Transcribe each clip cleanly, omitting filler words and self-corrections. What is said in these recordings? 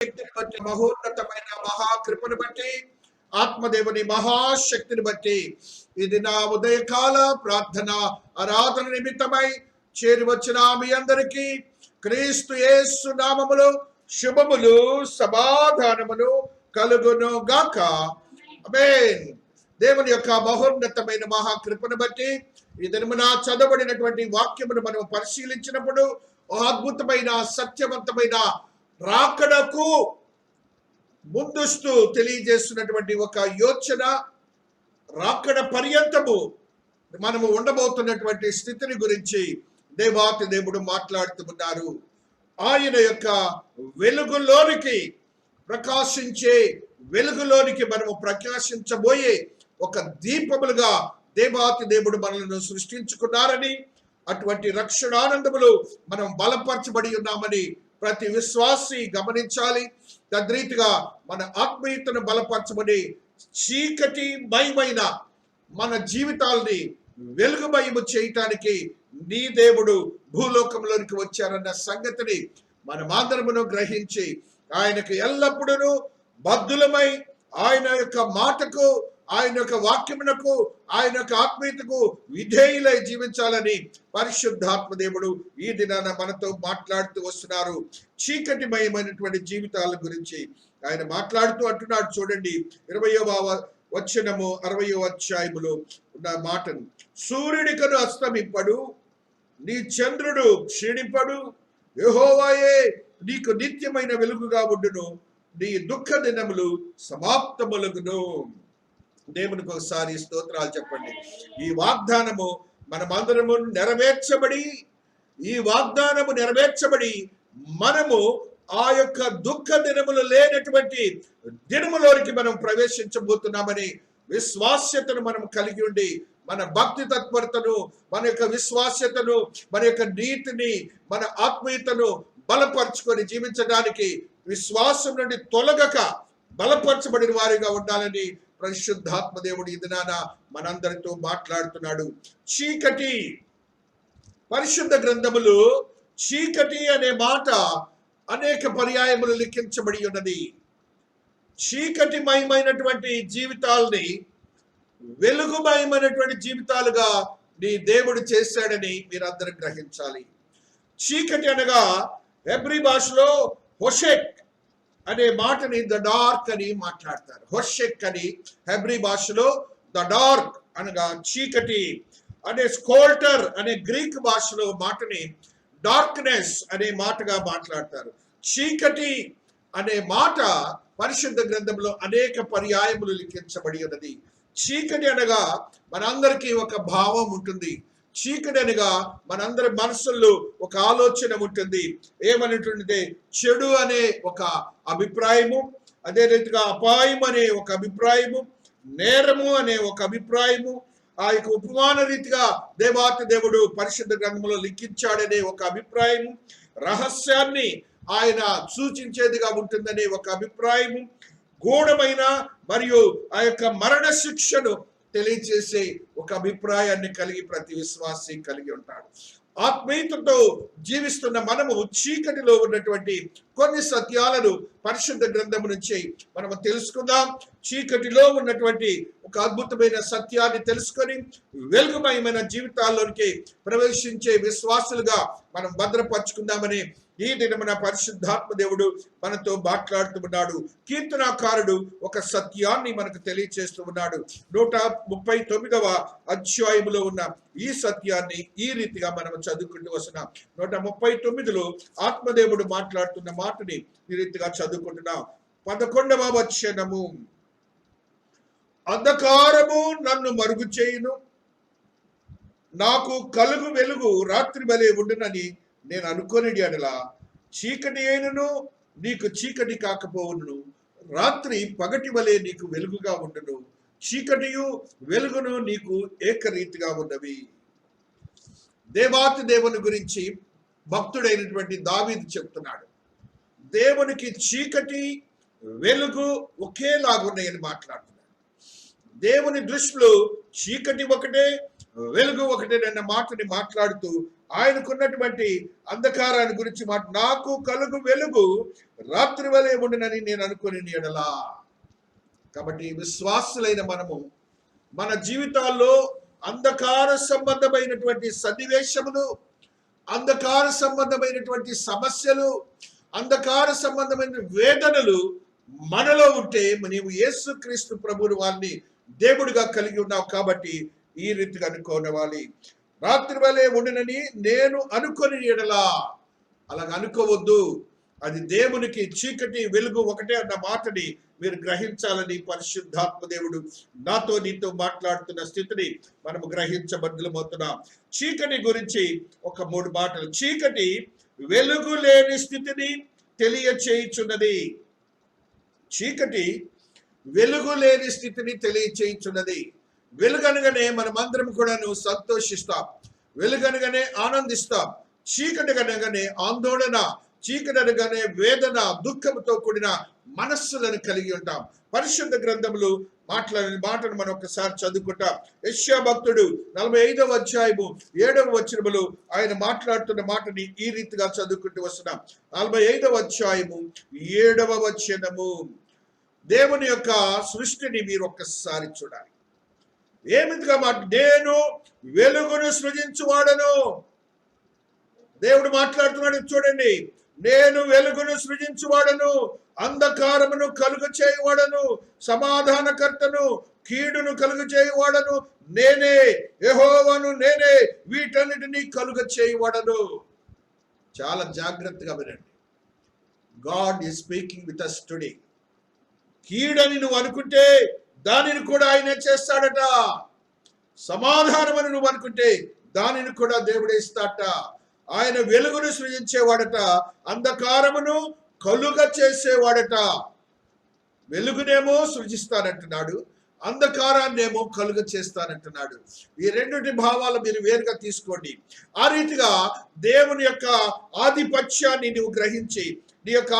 శక్తిని బట్టి, మహోన్నతమైన మహాకృపను బట్టి, ఆత్మదేవుని మహాశక్తిని బట్టి ఇది నా ఉదయకాల ప్రార్థన ఆరాధన నిమిత్తమై చేరి వచ్చిన మీ అందరికీ క్రీస్తు యేసు నామములో శుభములు సమాధానములు కలుగును గాక. ఆమేన్. దేవుని యొక్క మహోన్నతమైన మహాకృపను బట్టి ఈ దినమున చదవబడినటువంటి వాక్యమును మనం పరిశీలించినప్పుడు అద్భుతమైన సత్యవంతమైన రాకడకు ముందస్తు తెలియజేస్తున్నటువంటి ఒక యోచన, రాకడ పర్యంతము మనము ఉండబోతున్నటువంటి స్థితిని గురించి దేవాతి దేవుడు మాట్లాడుతున్నారు. ఆయన యొక్క వెలుగులోనికి ప్రకాశించే వెలుగులోనికి మనము ప్రకాశించబోయే ఒక దీపములుగా దేవాతి దేవుడు మనలను సృష్టించుకున్నారని, అటువంటి రక్షణానందములు మనం బలపరచబడి ఉన్నామని ప్రతి విశ్వాసి గమనించాలి. తద్రీతిగా మన ఆత్మీయతను బలపరచబడి చీకటి మయమైన మన జీవితాల్ని వెలుగుమయము చేయటానికి నీ దేవుడు భూలోకంలోనికి వచ్చారన్న సంగతిని మనమందరమును గ్రహించి ఆయనకు ఎల్లప్పుడూ బద్ధులమై ఆయన యొక్క మాటకు, ఆయన యొక్క వాక్యమునకు, ఆయన యొక్క ఆత్మీయతకు విధేయులై జీవించాలని పరిశుద్ధాత్మ దేవుడు ఈ దినాన మనతో మాట్లాడుతూ వస్తున్నారు. చీకటిమయమైనటువంటి జీవితాల గురించి ఆయన మాట్లాడుతూ అంటున్నాడు. చూడండి 20వ వచనము 60వ అధ్యాయములో ఉన్న మాటను. సూర్యుడికను అస్తమింపడు, నీ చంద్రుడు క్షీణింపడు, యెహోవాయే నీకు నిత్యమైన వెలుగుగా ఉండును, నీ దుఃఖ దినములు సమాప్తములగును. దేవునికి ఒకసారి స్తోత్రాలు చెప్పండి. ఈ వాగ్దానము మనమందరము నెరవేర్చబడి మనము ఆ యొక్క దుఃఖ దినములు లేనటువంటి దినములోనికి మనం ప్రవేశించబోతున్నామని విశ్వాస్యతను మనం కలిగి ఉండి మన భక్తి తత్పరతను, మన యొక్క విశ్వాస్యతను, మన యొక్క నీతిని, మన ఆత్మీయతను బలపరుచుకొని జీవించడానికి విశ్వాసం నుండి తొలగక బలపరచబడిన వారిగా ఉండాలని పరిశుద్ధాత్మ దేవుడు ఈ దినాన మనందరితో మాట్లాడుతున్నాడు. చీకటి, పరిశుద్ధ గ్రంథములు చీకటి అనే మాట అనేక పర్యాయములు లిఖించబడి ఉన్నది. చీకటిమయమైనటువంటి జీవితాల్ని వెలుగుమయమైనటువంటి జీవితాలుగా నీ దేవుడు చేశాడని మీరందరూ గ్రహించాలి. చీకటి అనగా హెబ్రీ భాషలో హోషెక్ అనే మాటని ద డార్క్ అని మాట్లాడతారు. హోషెక్ అని హెబ్రీ భాషలో ద డార్క్ అనగా చీకటి అనే, స్కోల్టర్ అనే గ్రీక్ భాషలో మాటని డార్క్నెస్ అనే మాటగా మాట్లాడతారు. చీకటి అనే మాట పరిశుద్ధ గ్రంథంలో అనేక పర్యాయములు లిఖించబడి ఉన్నది. చీకటి అనగా మనందరికీ ఒక భావం ఉంటుంది. చీకటి అనగా మనందరి మనసుల్లో ఒక ఆలోచన ఉంటుంది. ఏమనేటువంటి చెడు అనే ఒక అభిప్రాయము, అదే రీతిగా అపాయం అనే ఒక అభిప్రాయము, నేరము అనే ఒక అభిప్రాయము, ఆ యొక్క ఉపమాన రీతిగా దేవాతి దేవుడు పరిశుద్ధ గ్రంథంలో లిఖించాడనే ఒక అభిప్రాయము, రహస్యాన్ని ఆయన సూచించేదిగా ఉంటుందనే ఒక అభిప్రాయము, గూఢమైన మరియు ఆ యొక్క మరణ శిక్షను తెలియచేసే ఒక అభిప్రాయాన్ని కలిగి ప్రతి విశ్వాసి కలిగి ఉంటాడు. ఆత్మీయతతో జీవిస్తున్న మనము చీకటిలో ఉన్నటువంటి కొన్ని సత్యాలను పరిశుద్ధ గ్రంథము నుంచి మనము తెలుసుకుందాం. చీకటిలో ఉన్నటువంటి ఒక అద్భుతమైన సత్యాన్ని తెలుసుకొని వెలుగుమయమైన జీవితాల్లోనికి ప్రవేశించే విశ్వాసులుగా మనం భద్రపరుచుకుందామని ఈ దినమున పరిశుద్ధాత్మ దేవుడు మనతో మాట్లాడుతూ ఉన్నాడు. కీర్తనాకారుడు ఒక సత్యాన్ని మనకు తెలియచేస్తూ ఉన్నాడు. 139వ అధ్యాయములో ఉన్న ఈ సత్యాన్ని ఈ రీతిగా మనం చదువుకుంటూ వస్తున్నాం. 139లో ఆత్మదేవుడు మాట్లాడుతున్న మాటని ఈ రీతిగా చదువుకుంటున్నాం. 11వ వచనము. అంధకారము నన్ను మరుగు చేయును, నాకు కలుగు వెలుగు రాత్రి వలె ఉండునని నేను అనుకోని ఎడల చీకటి అయినను నీకు చీకటి కాకపోవును, రాత్రి పగటి వలె నీకు వెలుగుగా ఉండును, చీకటియు వెలుగును నీకు ఏకరీతిగా ఉన్నవి. దేవాతి దేవుని గురించి భక్తుడైనటువంటి దావీదు చెప్తున్నాడు. దేవునికి చీకటి వెలుగు ఒకేలాగున్నాయని మాట్లాడుతున్నాడు. దేవుని దృష్టిలో చీకటి ఒకటే, వెలుగు ఒకటే అన్న మాటని మాట్లాడుతూ ఆయనకున్నటువంటి అంధకారాన్ని గురించి నాకు కలుగు వెలుగు రాత్రి వలె ఉండునని నేను అనుకుని ఎడలా. కాబట్టి విశ్వాసులైన మనము మన జీవితాల్లో అంధకార సంబంధమైనటువంటి సన్నివేశములు, అంధకార సంబంధమైనటువంటి సమస్యలు, అంధకార సంబంధమైన వేదనలు మనలో ఉంటే నీవు యేసుక్రీస్తు ప్రభువుని వారిని దేవుడిగా కలిగి ఉన్నావు. కాబట్టి ఈ రీతిగా అనుకోవాలి. రాత్రి వలె ఉండినని నేను అనుకొని ఎడలా. అలాగ అనుకోవద్దు. అది దేవునికి చీకటి వెలుగు ఒకటే అన్న మాటని మీరు గ్రహించాలని పరిశుద్ధాత్మ దేవుడు నాతో నీతో మాట్లాడుతున్న స్థితిని మనము గ్రహించబద్దులమవుతున్నాం. చీకటి గురించి ఒక 3 మాటలు. చీకటి వెలుగు లేని స్థితిని తెలియచేయుచున్నది. చీకటి వెలుగు లేని స్థితిని తెలియచేయుచున్నది. వెలుగనగానే మనమందరం కూడాను సంతోషిస్తాం, వెలుగనగానే ఆనందిస్తాం. చీకటి అనగానే ఆందోళన, చీకటి అనగానే వేదన, దుఃఖంతో కూడిన మనస్సులను కలిగి ఉంటాం. పరిశుద్ధ గ్రంథములు మాట్లాడిన మాటను మనం ఒకసారి చదువుకుంటాం. యెషయా భక్తుడు 45వ అధ్యాయము 7వ వచనములో ఆయన మాట్లాడుతున్న మాటని ఈ రీతిగా చదువుకుంటూ వస్తున్నాం. 45వ అధ్యాయము 7వ వచనము. దేవుని యొక్క సృష్టిని మీరు ఒక్కసారి చూడాలి. ఏమిటిగా మాట, నేను వెలుగును సృజించువాడను. దేవుడు మాట్లాడుతున్నాడు చూడండి. నేను వెలుగును సృజించువాడను, అంధకారమును కలుగు చేయవాడను, సమాధానకర్తను, కీడును కలుగు చేయవాడను నేనే, యెహోవాను నేనే, వీటన్నిటినీ కలుగ చేయవాడను. చాలా జాగ్రత్తగా వినండి. God is speaking with us today. కీడని నువ్వు అనుకుంటే దానిని కూడా ఆయన చేస్తాడట. సమాధానమని నువ్వు అనుకుంటే దానిని కూడా దేవుడే ఇస్తాడట. ఆయన వెలుగును సృజించేవాడట, అంధకారమును కలుగ చేసేవాడట. వెలుగునేమో సృజిస్తానంటున్నాడు, అంధకారాన్నేమో కలుగ చేస్తానంటున్నాడు. ఈ రెండింటి భావాలు మీరు వేరుగా తీసుకోండి. ఆ రీతిగా దేవుని యొక్క ఆధిపత్యాన్ని నువ్వు గ్రహించి నీ యొక్క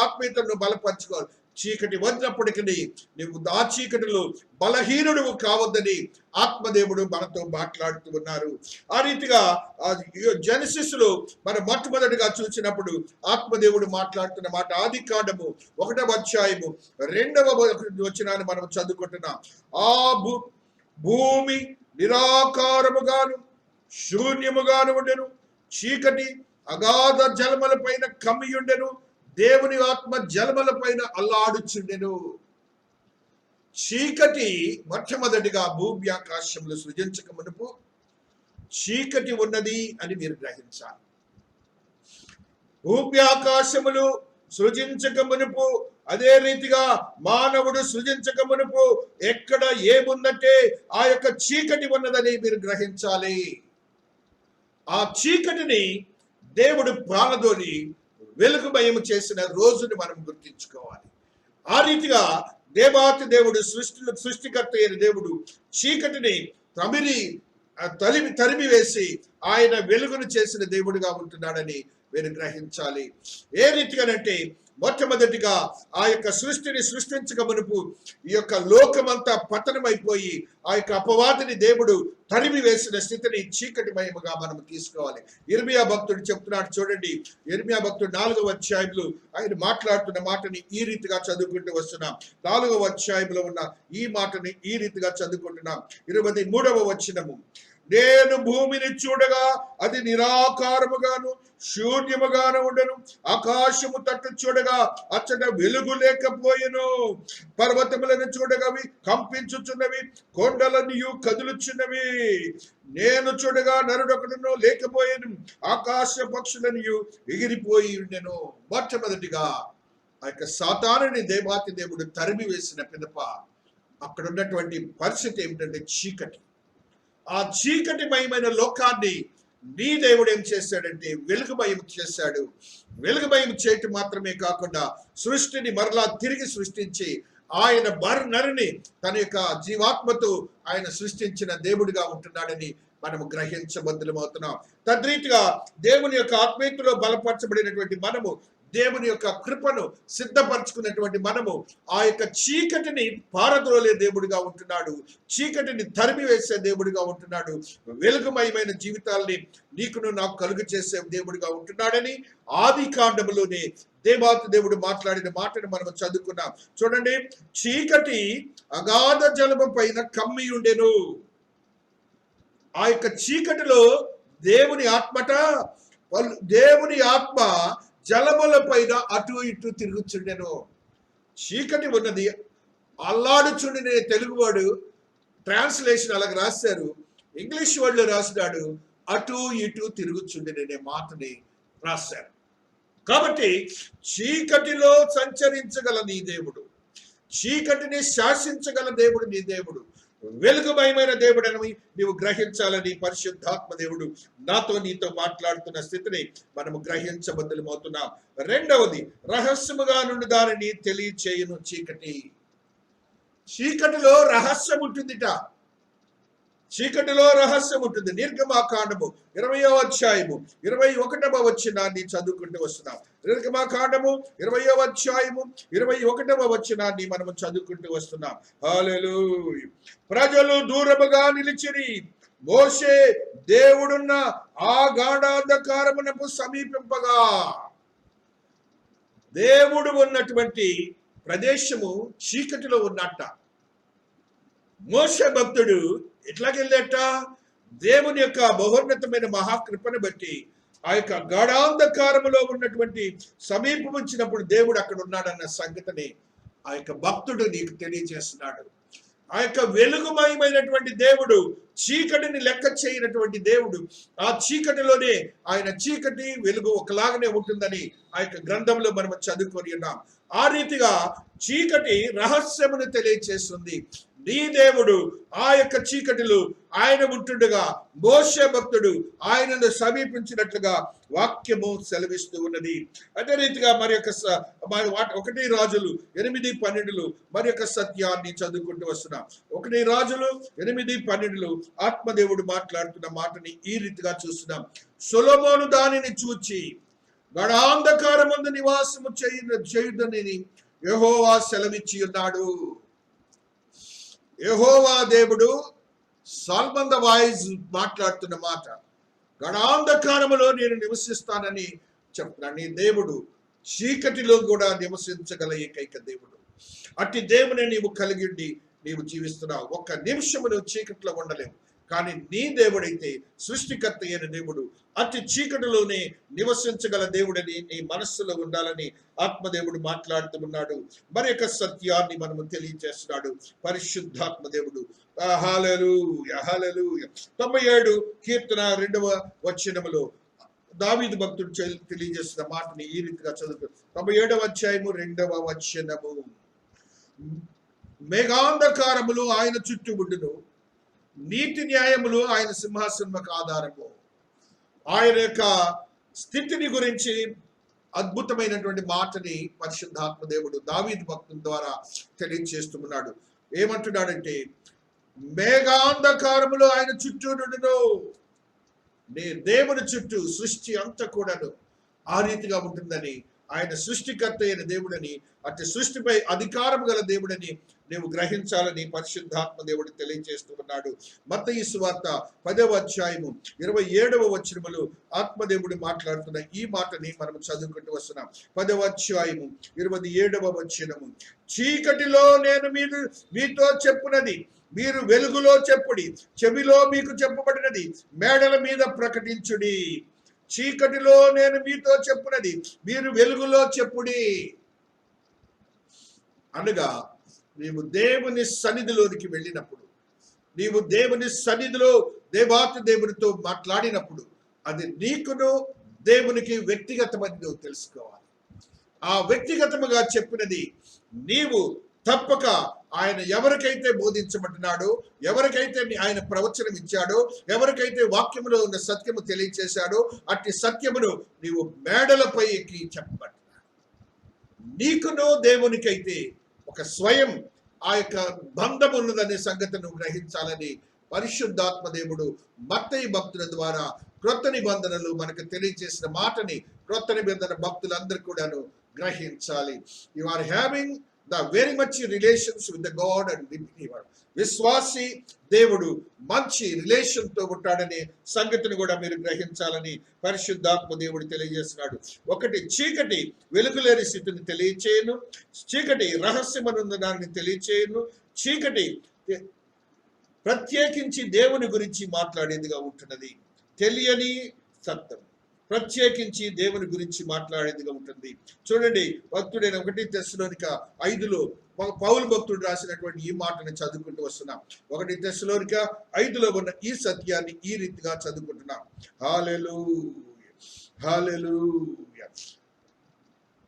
ఆత్మీయతను బలపరచుకోవాలి. చీకటి వచ్చినప్పటికీ నువ్వు ఆ చీకటిలో బలహీనుడు కావద్దని ఆత్మదేవుడు మనతో మాట్లాడుతూ ఉన్నారు. ఆ రీతిగా జెనసిస్ లో మనం మొట్టమొదటిగా చూసినప్పుడు ఆత్మదేవుడు మాట్లాడుతున్న మాట ఆదికాండము 1వ అధ్యాయము 2వ వచనాన్ని మనం చదువుకుంటున్నాం. ఆ భూమి నిరాకారముగాను శూన్యముగాను ఉండెను, చీకటి అగాధ జలముల పైన కమ్మియుండెను, దేవుని ఆత్మ జలముల పైన అల్లాడుచుండెను. చీకటి మొట్టమొదటిగా భూమి ఆకాశములు సృజించక మునుపు చీకటి ఉన్నది అని మీరు గ్రహించాలి. భూమి ఆకాశములు సృజించక మునుపు, అదే రీతిగా మానవుడు సృజించక మునుపు ఎక్కడ ఏముందంటే ఆ యొక్క చీకటి ఉన్నదని మీరు గ్రహించాలి. ఆ చీకటిని దేవుడు ప్రాణదోని వెలుగుమయము చేసిన రోజుని మనం గుర్తించుకోవాలి. ఆ రీతిగా దేవాతి దేవుడు సృష్టికర్త అయిన దేవుడు చీకటిని తరిమి వేసి ఆయన వెలుగును చేసిన దేవుడిగా ఉంటున్నాడని మీరు గ్రహించాలి. ఏ రీతిగానంటే మొట్టమొదటిగా ఆ యొక్క సృష్టిని సృష్టించక మునుపు ఈ యొక్క లోకమంతా పతనమైపోయి ఆ యొక్క అపవాదిని దేవుడు తరిమి వేసిన స్థితిని చీకటిమయముగా మనం తీసుకోవాలి. ఇర్మియా భక్తుడు చెప్తున్నాడు చూడండి. ఇర్మియా భక్తుడు 4వ అధ్యాయంలో ఆయన మాట్లాడుతున్న మాటని ఈ రీతిగా చదువుకుంటూ వస్తున్నాం. 4వ అధ్యాయంలో ఉన్న ఈ మాటని ఈ రీతిగా చదువుకుంటున్నాం. 23వ వచనము. నేను భూమిని చూడగా అది నిరాకారముగాను శూన్యముగాను ఉండను, ఆకాశము తట్టు చూడగా అచ్చట వెలుగు లేకపోయెను, పర్వతములను చూడగా అవి కంపించుచున్నవి, కొండలనియు కదులుచున్నవి. నేను చూడగా నరుడొకడును లేకపోయేను, ఆకాశ పక్షులనియు ఎగిరిపోయి ఉండెను. మొట్టమొదటిగా ఆ యొక్క సాతానుని దేవాతి దేవుడు తరిమి వేసిన పిదప అక్కడ ఉన్నటువంటి పరిస్థితి ఏమిటంటే చీకటి. ఆ చీకటిమయమైన లోకాన్ని నీ దేవుడు ఏం చేశాడంటే వెలుగుమయం చేశాడు. వెలుగుమయం చేయటం మాత్రమే కాకుండా సృష్టిని మరలా తిరిగి సృష్టించి ఆయన నరుని తన యొక్క జీవాత్మతో ఆయన సృష్టించిన దేవుడిగా ఉంటున్నాడని మనము గ్రహించబద్దులమవుతున్నాం. తద్రీతిగా దేవుని యొక్క ఆత్మీయతలో బలపరచబడినటువంటి మనము దేవుని యొక్క కృపను సిద్ధపరచుకున్నటువంటి మనము ఆ యొక్క చీకటిని పారద్రోలే దేవుడిగా ఉంటున్నాడు, చీకటిని తరిమి వేసే దేవుడిగా ఉంటున్నాడు, వెలుగుమయమైన జీవితాల్ని నీకును నాకు కలుగు చేసే దేవుడిగా ఉంటున్నాడని ఆది కాండములోనే దేవాతి దేవుడు మాట్లాడిన మాటను మనం చదువుకున్నాం. చూడండి, చీకటి అగాధ జలము పైన కమ్మి ఉండెను. ఆ యొక్క చీకటిలో దేవుని ఆత్మ జలముల పైన అటు ఇటు తిరుగుచుండెను. చీకటి ఉన్నది, అల్లాడుచుండి తెలుగువాడు ట్రాన్స్లేషన్ అలాగ రాశారు, ఇంగ్లీష్ వర్డ్లో రాసినాడు అటు ఇటు తిరుగుచుండెనే మాటని రాశారు. కాబట్టి చీకటిలో సంచరించగల నీ దేవుడు, చీకటిని శాసించగల దేవుడు నీ దేవుడు, వెలుగుమయమైన దేవుడని నీవు గ్రహించాలని పరిశుద్ధాత్మ దేవుడు నాతో నీతో మాట్లాడుతున్న స్థితిని మనము గ్రహించబద్దులమవుతున్నాం. రెండవది, రహస్యముగా నుండి దానిని తెలియచేయును చీకటి. చీకటిలో రహస్యం ఉంటుందిట, చీకటిలో రహస్యం ఉంటుంది. నిర్గమాకాండము 20వ అధ్యాయము 21వ వచనాన్ని చదువుకుంటూ వస్తున్నాం. నిర్గమాకాండము 20వ అధ్యాయము 21వ వచనాన్ని మనము చదువుకుంటూ వస్తున్నాం. హల్లెలూయా. ప్రజలు దూరముగా నిలిచిరి, మోషే దేవుడున్న ఆ గాఢాంధకారమునకు సమీపింపగా. దేవుడు ఉన్నటువంటి ప్రదేశము చీకటిలో ఉన్నట్ట. మోషే భక్తుడు ఎట్లాగెళ్ళేట, దేవుని యొక్క బహోన్నతమైన మహాకృపను బట్టి ఆ యొక్క గాఢాంధకారములో ఉన్నటువంటి సమీపం వచ్చినప్పుడు దేవుడు అక్కడ ఉన్నాడన్న సంగతిని ఆ యొక్క భక్తుడు నీకు తెలియజేస్తున్నాడు. ఆ యొక్క వెలుగుమయమైనటువంటి దేవుడు, చీకటిని లెక్క చేయనటువంటి దేవుడు, ఆ చీకటిలోనే ఆయన చీకటి వెలుగు ఒకలాగానే ఉంటుందని ఆ యొక్క గ్రంథంలో మనం చదువుకొని ఉన్నాం. ఆ రీతిగా చీకటి రహస్యమును తెలియచేస్తుంది. నీ దేవుడు ఆ యొక్క చీకటిలో ఆయన ఉంటుండగా మోషే భక్తుడు ఆయనను సమీపించినట్లుగా వాక్యము సెలవిస్తూ ఉన్నది. అదే రీతిగా మరి యొక్క 1 రాజులు 8:12 మరి యొక్క సత్యాన్ని చదువుకుంటూ వస్తున్నాం. 1 రాజులు 8:12 ఆత్మదేవుడు మాట్లాడుతున్న మాటని ఈ రీతిగా చూస్తున్నాం. సొలొమోను దానిని చూచి గాఢాంధకారమందు నివాసము చేయుదని యెహోవా సెలవిచ్చి ఉన్నాడు. యెహోవా దేవుడు సాల్మన్ ద వాయిస్ మాట్లాడుతున్న మాట, గాఢాంధకారములో నేను నివసిస్తానని చెప్తున్నాను. నీ దేవుడు చీకటిలో కూడా నివసించగల ఏకైక దేవుడు. అట్టి దేవుని నీవు కలిగి ఉండి నీవు జీవిస్తున్నావు. ఒక్క నిమిషము నువ్వు చీకటిలో ఉండలేవు. కానీ నీ దేవుడైతే సృష్టికర్త అయిన దేవుడు, అతి చీకటిలోనే నివసించగల దేవుడని నీ మనస్సులో ఉండాలని ఆత్మదేవుడు మాట్లాడుతూ ఉన్నాడు. మరి యొక్క సత్యాన్ని మనము తెలియజేస్తున్నాడు పరిశుద్ధాత్మ దేవుడు. హల్లెలూయా, హల్లెలూయా. 97 కీర్తన 2వ వచనములో దావీదు భక్తుడు తెలియజేస్తున్న మాటని ఈ రీతిగా చదువుతూ 97వ అధ్యాయము 2వ వచనము. మేఘాంధకారములు ఆయన చుట్టూ ఉండును, నీతి న్యాయములు ఆయన సింహాసనముకు ఆధారము. ఆయన యొక్క స్థితిని గురించి అద్భుతమైనటువంటి మాటని పరిశుద్ధాత్మ దేవుడు దావీదు భక్తుల ద్వారా తెలియజేస్తున్నాడు. ఏమంటున్నాడంటే, మేఘాంధకారములు ఆయన చుట్టూ నుండును. నీ దేవుని చుట్టూ సృష్టి అంతా కూడాను ఆ రీతిగా ఉంటుందని, ఆయన సృష్టికర్త అయిన దేవుడని, అటు సృష్టిపై అధికారం గల దేవుడని నీవు గ్రహించాలని పరిశుద్ధాత్మ దేవుడు తెలియజేస్తూ ఉన్నాడు. మత్తయి సువార్త 10వ అధ్యాయము 27వ వచనములో ఆత్మదేవుడు మాట్లాడుతున్న ఈ మాటని మనం చదువుకుంటూ వస్తున్నాం. 10వ అధ్యాయము 27వ వచనము. చీకటిలో నేను మీతో చెప్పునది మీరు వెలుగులో చెప్పుడి, చెవిలో మీకు చెప్పబడినది మేడల మీద ప్రకటించుడి. చీకటిలో నేను మీతో చెప్పునది మీరు వెలుగులో చెప్పుడి అనగా, నీవు దేవుని సన్నిధిలోనికి వెళ్ళినప్పుడు, నీవు దేవుని సన్నిధిలో దేవాతి దేవునితో మాట్లాడినప్పుడు అది నీకును దేవునికి వ్యక్తిగతమని నువ్వు తెలుసుకోవాలి. ఆ వ్యక్తిగతముగా చెప్పినది నీవు తప్పక ఆయన ఎవరికైతే బోధించబడినాడో, ఎవరికైతే ఆయన ప్రవచనం ఇచ్చాడో, ఎవరికైతే వాక్యములో ఉన్న సత్యము తెలియచేశాడో అట్టి సత్యమును నీవు మేడలపై ఎక్కి చెప్పబడినాడు. నీకును దేవునికైతే ఒక స్వయం ఆ యొక్క బంధం ఉన్నదనే సంగతి నువ్వు గ్రహించాలని పరిశుద్ధాత్మ దేవుడు మత్తయి భక్తుల ద్వారా క్రొత్త నిబంధనలు మనకు తెలియజేసిన మాటని క్రొత్త నిబంధన భక్తులందరూ కూడాను గ్రహించాలి. You are having the very much relations with the god and believer. విశ్వాసి దేవుడు మంచి రిలేషన్ తో ఉంటాడనే సంగతిని కూడా మీరు గ్రహించాలని పరిశుద్ధాత్మ దేవుడు తెలియజేస్తున్నాడు. ఒకటి, చీకటి వెలుగులేని స్థితిని తెలియచేయను, చీకటి రహస్యమనున్న దానిని తెలియచేయను, చీకటి ప్రత్యేకించి దేవుని గురించి మాట్లాడేదిగా ఉంటున్నది. తెలియని సత్యం ప్రత్యేకించి దేవుని గురించి మాట్లాడేదిగా ఉంటుంది. చూడండి, భక్తుడైన 1 తెస్సలోనిక 5లో పౌలు భక్తుడు రాసినటువంటి ఈ మాటను చదువుకుంటూ వస్తున్నాం. 1 తెస్సలోనిక 5లో ఉన్న ఈ సత్యాన్ని ఈ రీతిగా చదువుకుంటున్నాం. హల్లెలూయా, హల్లెలూయా.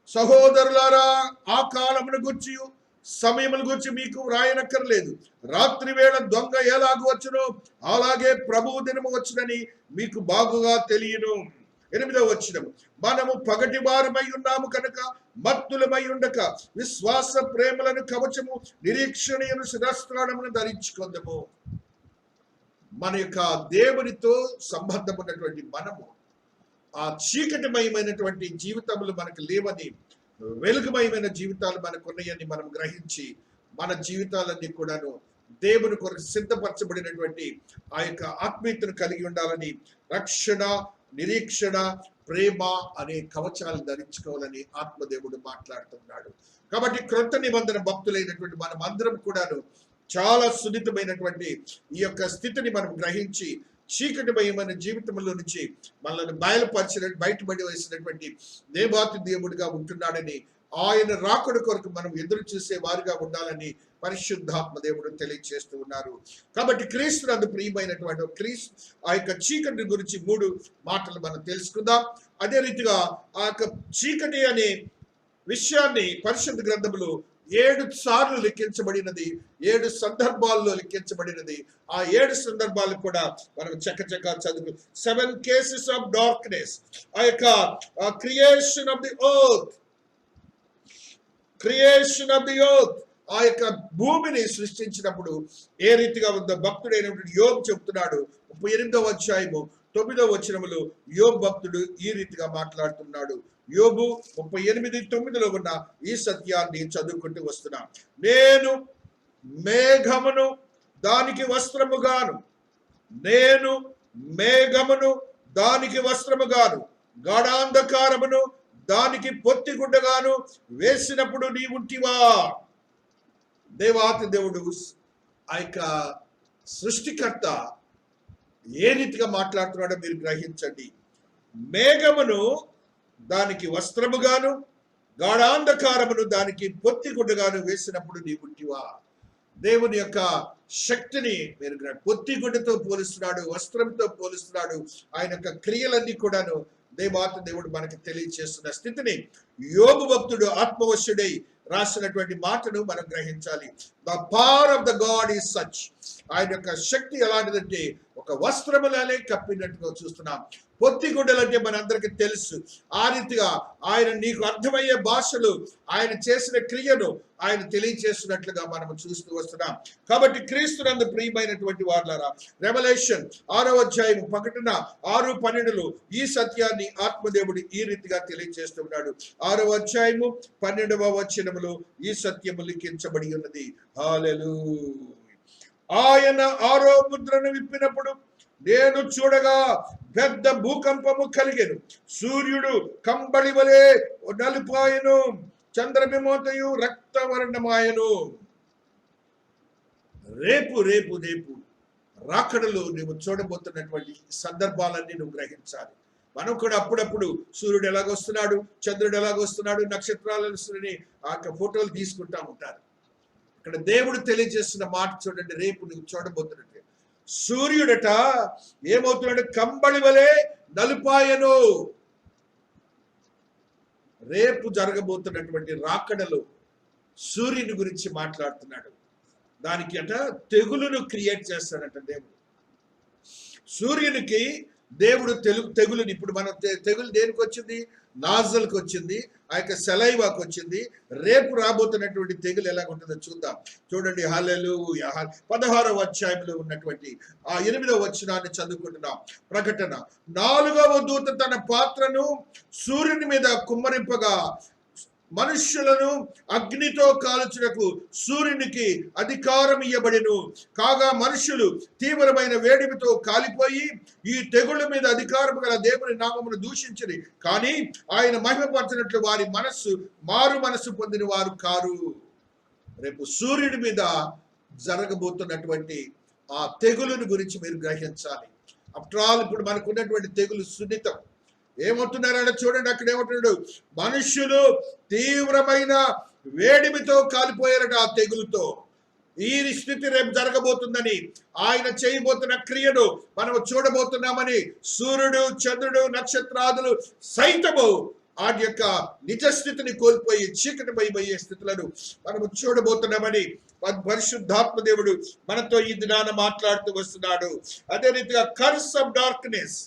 సహోదరులారా, ఆ కాలమును గూర్చి సమయమును గురించి మీకు వ్రాయనక్కర్లేదు. రాత్రి వేళ దొంగ ఎలాగూ వచ్చునో అలాగే ప్రభువు దినము వచ్చునని మీకు బాగుగా తెలియను. 8వ వచనం, మనము పగటి వారమై ఉన్నాము కనుక మత్తులమై ఉండక విశ్వాస ప్రేమలను కవచము నిరీక్షణను శిరస్త్రాణమును ధరించుకుందాము. మన యొక్క దేవునితో సంబంధం ఉన్నటువంటి మనము ఆ చీకటిమయమైనటువంటి జీవితములు మనకు లేవని, వెలుగుమయమైన జీవితాలు మనకు ఉన్నాయని మనం గ్రహించి మన జీవితాలన్నీ కూడాను దేవుని కొరకు సిద్ధపరచబడినటువంటి ఆ యొక్క ఆత్మీయతను కలిగి ఉండాలని, రక్షణ, నిరీక్షణ, ప్రేమ అనే కవచాలు ధరించుకోవాలని ఆత్మదేవుడు మాట్లాడుతున్నాడు. కాబట్టి క్రొత్త నిబంధన భక్తులైనటువంటి మనం అందరం కూడాను చాలా సున్నితమైనటువంటి ఈ యొక్క స్థితిని మనం గ్రహించి చీకటిమయమైన జీవితంలో నుంచి మనల్ని బయటపడి వేసినటువంటి దేవాతి దేవుడిగా ఉంటున్నాడని, ఆయన రాకడ కొరకు మనం ఎదురు చూసే వారిగా ఉండాలని పరిశుద్ధాత్మ దేవుడు తెలియజేస్తూ ఉన్నారు. కాబట్టి క్రీస్తునందు ప్రియమైనటువంటి ఆ యొక్క చీకటి గురించి 3 మాటలు మనం తెలుసుకుందాం. అదే రీతిగా ఆ యొక్క చీకటి అనే విషయాన్ని పరిశుద్ధ గ్రంథంలో 7 సార్లు లెక్కించబడినది, 7 సందర్భాల్లో లెక్కించబడినది. ఆ 7 సందర్భాలు కూడా మనం చక్కచక్క చదువు. 7 కేసెస్ ఆఫ్ డార్క్నెస్, ఆ యొక్క creation of the earth, creation of the earth, ఆ యొక్క భూమిని సృష్టించినప్పుడు ఏ రీతిగా ఉందో భక్తుడైనటువంటి యోబు చెప్తున్నాడు. 38వ అధ్యాయము 9వ వచనములో యోబు భక్తుడు ఈ రీతిగా మాట్లాడుతున్నాడు. యోబు 38:9లో ఉన్న ఈ సత్యాన్ని చదువుకుంటూ వస్తున్నాం. నేను మేఘమును దానికి వస్త్రముగాను, నేను మేఘమును దానికి వస్త్రముగాను, గాఢాంధకారమును దానికి పొత్తిగుడ్డగాను వేసినప్పుడు నీ ఉంటివా. దేవాతి దేవుడు ఆ యొక్క సృష్టికర్త ఏ రీతిగా మాట్లాడుతున్నాడో మీరు గ్రహించండి. మేఘమును దానికి వస్త్రముగాను, గాఢాంధకారమును దానికి పొత్తిగుడ్డగాను వేసినప్పుడు నీ ఉంటివా. దేవుని యొక్క శక్తిని మీరు పొత్తిగుడ్డతో పోలుస్తున్నాడు, వస్త్రంతో పోలుస్తున్నాడు. ఆయన యొక్క క్రియలన్నీ కూడాను దేవాతి దేవుడు మనకి తెలియజేస్తున్న స్థితిని యోబు భక్తుడు ఆత్మవశ్యుడై రాసినటువంటి మాటను మనం గ్రహించాలి. The power of the God is such. ఆయన యొక్క శక్తి ఎలాంటిదంటే ఒక వస్త్రములనే కప్పినట్టుగా చూస్తున్నాం. పొత్తిగుడ్డలంటే మనందరికీ తెలుసు. ఆ రీతిగా ఆయన నీకు అర్థమయ్యే భాషలు ఆయన చేసిన క్రియను ఆయన తెలియజేస్తున్నట్లుగా మనం చూస్తూ వస్తున్నాం. కాబట్టి క్రీస్తునందు ప్రియమైనటువంటి వారులారా, రెవల్యూషన్ 6వ అధ్యాయము 6:12లో ఈ సత్యాన్ని ఆత్మదేవుడు ఈ రీతిగా తెలియజేస్తున్నాడు. 6వ అధ్యాయము 12వ వచనములో ఈ సత్యము లిఖించబడి ఉన్నది. హల్లెలూయా. ఆయన 6వ ముద్రను విప్పినప్పుడు నేను చూడగా పెద్ద భూకంపము కలిగెను. సూర్యుడు కంబళి వలె నలుపాయను, చంద్రబింబమతయు రక్తవర్ణమాయను. రేపు రేపు రేపు రాకడలో నువ్వు చూడబోతున్నటువంటి సందర్భాలన్నీ నువ్వు గ్రహించాలి. మనం కూడా అప్పుడప్పుడు సూర్యుడు ఎలాగొస్తున్నాడు, చంద్రుడు ఎలాగొస్తున్నాడు, నక్షత్రాలు వస్తున్నాయని ఆ ఫోటోలు తీసుకుంటా ఉంటారు. ఇక్కడ దేవుడు తెలియజేస్తున్న మాట చూడండి. రేపు నువ్వు చూడబోతున్నట్టు సూర్యుడట ఏమవుతున్నాడు, కంబళి వలె నలుపాయను. రేపు జరగబోతున్నటువంటి రాకడలో సూర్యుని గురించి మాట్లాడుతున్నాడు. దానికి అట తెగులును క్రియేట్ చేస్తాడట దేవుడు. సూర్యునికి దేవుడు తెగులుని ఇప్పుడు మనం తెగులు దేనికి వచ్చింది? నాజల్కి వచ్చింది, ఆ యొక్క సెలైవాకి వచ్చింది. రేపు రాబోతున్నటువంటి తెగులు ఎలాగుంటుందో చూద్దాం. చూడండి, హల్లెలూయా. 16వ అధ్యాయంలో ఉన్నటువంటి ఆ 8వ వచనాన్ని చదువుకుంటున్నాం. ప్రకటన, 4వ దూత తన పాత్రను సూర్యుని మీద కుమ్మరింపగా మనుష్యులను అగ్నితో కాల్చుటకు సూర్యునికి అధికారం ఇయ్యబడెను. కాగా మనుషులు తీవ్రమైన వేడిమితో కాలిపోయి ఈ తెగుళ్ళ మీద అధికారం గల దేవుని నామమును దూషించిరి, కానీ ఆయన మహిమపరచినట్లు వారి మారు మనస్సు పొందిన వారు కారు. రేపు సూర్యుడి మీద జరగబోతున్నటువంటి ఆ తెగులుని గురించి మీరు గ్రహించాలి. ఆఫ్టర్ ఆల్ ఇప్పుడు మనకు ఉన్నటువంటి తెగులు సున్నితం. ఏమంటున్నారని చూడండి, అక్కడ ఏమంటున్నాడు? మనుష్యులు తీవ్రమైన వేడిమితో కాలిపోయారట ఆ తెగులుతో. ఈ స్థితి రేపు జరగబోతుందని, ఆయన చేయబోతున్న క్రియను మనం చూడబోతున్నామని, సూర్యుడు, చంద్రుడు, నక్షత్రాదులు సైతము ఆ యొక్క నిజస్థితిని కోల్పోయి చీకటి పోయే స్థితులను మనము చూడబోతున్నామని పరిశుద్ధాత్మ దేవుడు మనతో ఈ దినాన మాట్లాడుతూ వస్తున్నాడు. అదే రీతిగా కర్స్ ఆఫ్ డార్క్నెస్,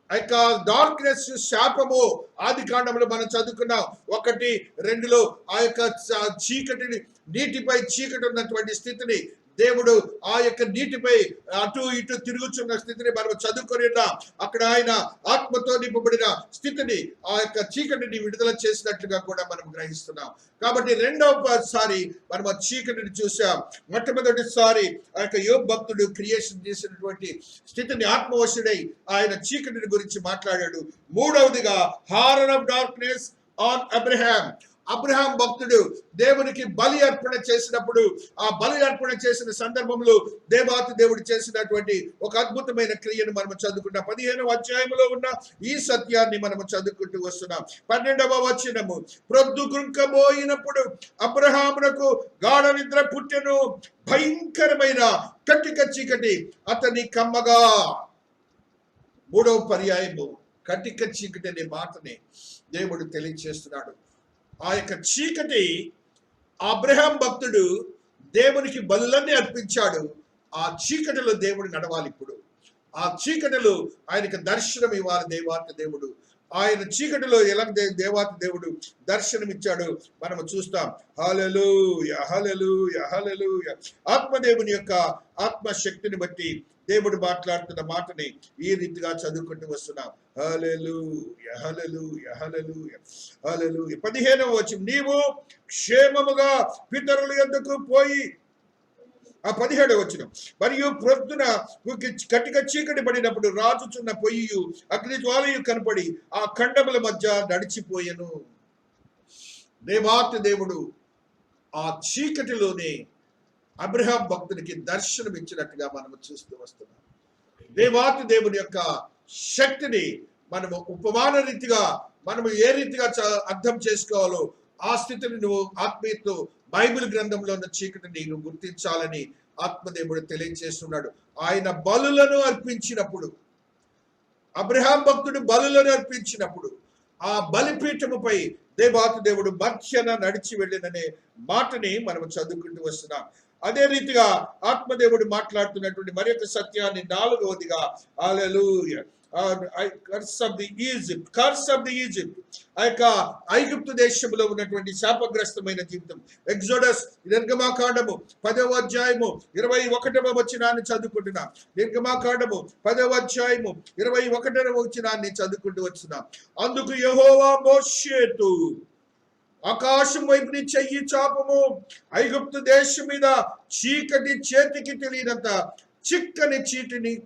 ఆ యొక్క డార్క్నెస్, శాపము ఆది కాండంలో మనం చదువుకున్నాం 1-2లో. ఆ యొక్క చీకటిని, నీటిపై చీకటి ఉన్నటువంటి స్థితిని దేవుడు ఆ యొక్క నీటిపై అటు ఇటు తిరుగుచున్న స్థితిని మనం చదువుకొని ఉన్నాం. అక్కడ ఆయన ఆత్మతో నింపబడిన స్థితిని, ఆ యొక్క చీకటిని విడుదల చేసినట్లుగా కూడా మనం గ్రహిస్తున్నాం. కాబట్టి రెండవసారి మనం ఆ చీకటిని చూసాం. మొట్టమొదటిసారి ఆ యొక్క యోబు భక్తుడు క్రియేషన్ చేసినటువంటి స్థితిని ఆత్మవశుడై ఆయన చీకటిని గురించి మాట్లాడాడు. మూడవదిగా horn of darkness on Abraham. Abraham భక్తుడు దేవునికి బలి అర్పణ చేసినప్పుడు, ఆ బలి అర్పణ చేసిన సందర్భంలో దేవాతి దేవుడు చేసినటువంటి ఒక అద్భుతమైన క్రియను మనం చదువుకున్నాం. 15వ అధ్యాయంలో ఉన్న ఈ సత్యాన్ని మనం చదువుకుంటూ వస్తున్నాం. 12వ వచనము, ప్రొద్దు కృంకబోయినప్పుడు అబ్రహామునకు గాఢ నిద్ర పుట్టెను, భయంకరమైన కటిక చీకటి అతని కమ్మగా. మూడవ పర్యాయము కటిక చీకటి అనే మాటని దేవుడు తెలియజేస్తున్నాడు. ఆ యొక్క చీకటి, అబ్రహాం భక్తుడు దేవునికి బలులన్నీ అర్పించాడు. ఆ చీకటిలో దేవుడు నడవాలి. ఇప్పుడు ఆ చీకటిలో ఆయనకు దర్శనం ఇవ్వాలి దేవాతి దేవుడు. ఆయన చీకటిలో ఎలా దేవాతి దేవుడు దర్శనం ఇచ్చాడు మనం చూస్తాం. హల్లెలూయా, హల్లెలూయా, హల్లెలూయా. ఆత్మదేవుని యొక్క ఆత్మశక్తిని బట్టి దేవుడు మాట్లాడుతున్న మాటని ఈ రీతిగా చదువుకుంటూ వస్తున్నాం. హల్లెలూయా, హల్లెలూయా, హల్లెలూయా, హల్లెలూయా. 15వ వచనం, నీవు క్షేమముగా పితరుల యొద్దకు పోయి. ఆ 17వ వచనం, మరియు ప్రొద్దున కటిక చీకటి పడినప్పుడు రాజుచున్న పొయ్యి అగ్ని జ్వాలయు కనపడి ఆ ఖండముల మధ్య నడిచిపోయెను. దేవాతి దేవుడు ఆ చీకటిలోనే అబ్రహాం భక్తునికి దర్శనం ఇచ్చినట్టుగా మనము చూస్తూ వస్తున్నాం. దేవాతి దేవుని యొక్క శక్తిని మనము ఉపమాన రీతిగా మనము ఏ రీతిగా అర్థం చేసుకోవాలో ఆ స్థితిని నువ్వు ఆత్మీయతో బైబిల్ గ్రంథంలో ఉన్న చీకటిని నువ్వు గుర్తించాలని ఆత్మదేవుడు తెలియజేస్తున్నాడు. ఆయన బలులను అర్పించినప్పుడు, అబ్రహాం భక్తుడు బలులను అర్పించినప్పుడు ఆ బలిపీఠముపై దేవాతి దేవుడు మధ్యన నడిచి వెళ్ళిననే మాటని మనం చదువుకుంటూ వస్తున్నాం. అదే రీతిగా ఆత్మదేవుడు మాట్లాడుతున్నటువంటి మరి యొక్క సత్యాన్ని 4వదిగా, హల్లెలూయా, కర్స్ ఆఫ్ ది ఈజిప్ట్. ఆ యొక్క ఐగుప్తు దేశంలో ఉన్నటువంటి శాపగ్రస్తమైన జీవితం. ఎగ్జోడస్, నిర్గమాకాండము 10వ అధ్యాయము 21వ వచనాన్ని చదువుకుంటున్నాం. నిర్గమాకాండము 10వ అధ్యాయము 21వ వచనాన్ని చదువుకుంటూ వచ్చినాం. అందుకు యెహోవా మోషేతో, ఆకాశం వైపుని చెయ్యి చాపము, ఐగుప్తు దేశం మీద చీకటి చేతికి తెలియనంత చిక్కని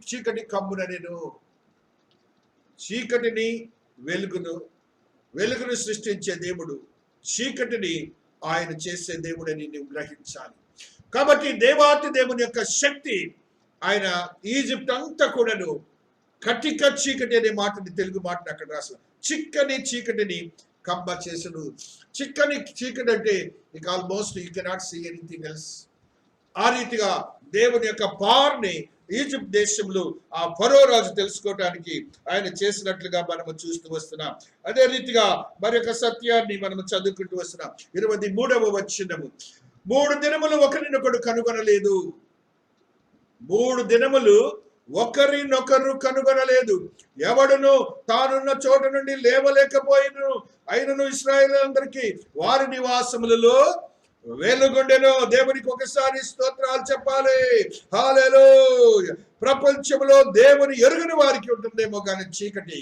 చీకటి కమ్మునెను. చీకటిని వెలుగును సృష్టించే దేవుడు, చీకటిని ఆయన చేసే దేవుడని నువ్వు గ్రహించాలి. కాబట్టి దేవాతి దేవుని యొక్క శక్తి, ఆయన ఈజిప్ట్ అంతా కూడాను కటిక చీకటి అనే మాటని, తెలుగు మాటని అక్కడ రాసిన చిక్కని చీకటిని కమ్మ చేసుడు. చిక్కని చీకటి అంటే ఇక almost you cannot see anything else. ఆ రీతిగా దేవుని యొక్క పవర్ని ఈజిప్ట్ దేశంలో ఆ ఫరో రాజు తెలుసుకోవటానికి ఆయన చేసినట్లుగా మనము చూస్తూ వస్తున్నాం. అదే రీతిగా మరి యొక్క సత్యాన్ని మనము చదువుకుంటూ వస్తున్నాం. 23వ వచనము, 3 దినములు ఒకరినొకడు కనుగొనలేదు. 3 దినములు ఒకరినొకరు కనుగొనలేదు. ఎవడును తానున్న చోట నుండి లేవలేకపోయిను. అయినను ఇశ్రాయేలీయులందరికీ వారి నివాసములలో వెలుగుండెను. దేవునికి ఒకసారి స్తోత్రాలు చెప్పాలి. హల్లెలూయా. ప్రపంచంలో దేవుని ఎరుగని వారికి ఉంటుందేమో కానీ చీకటి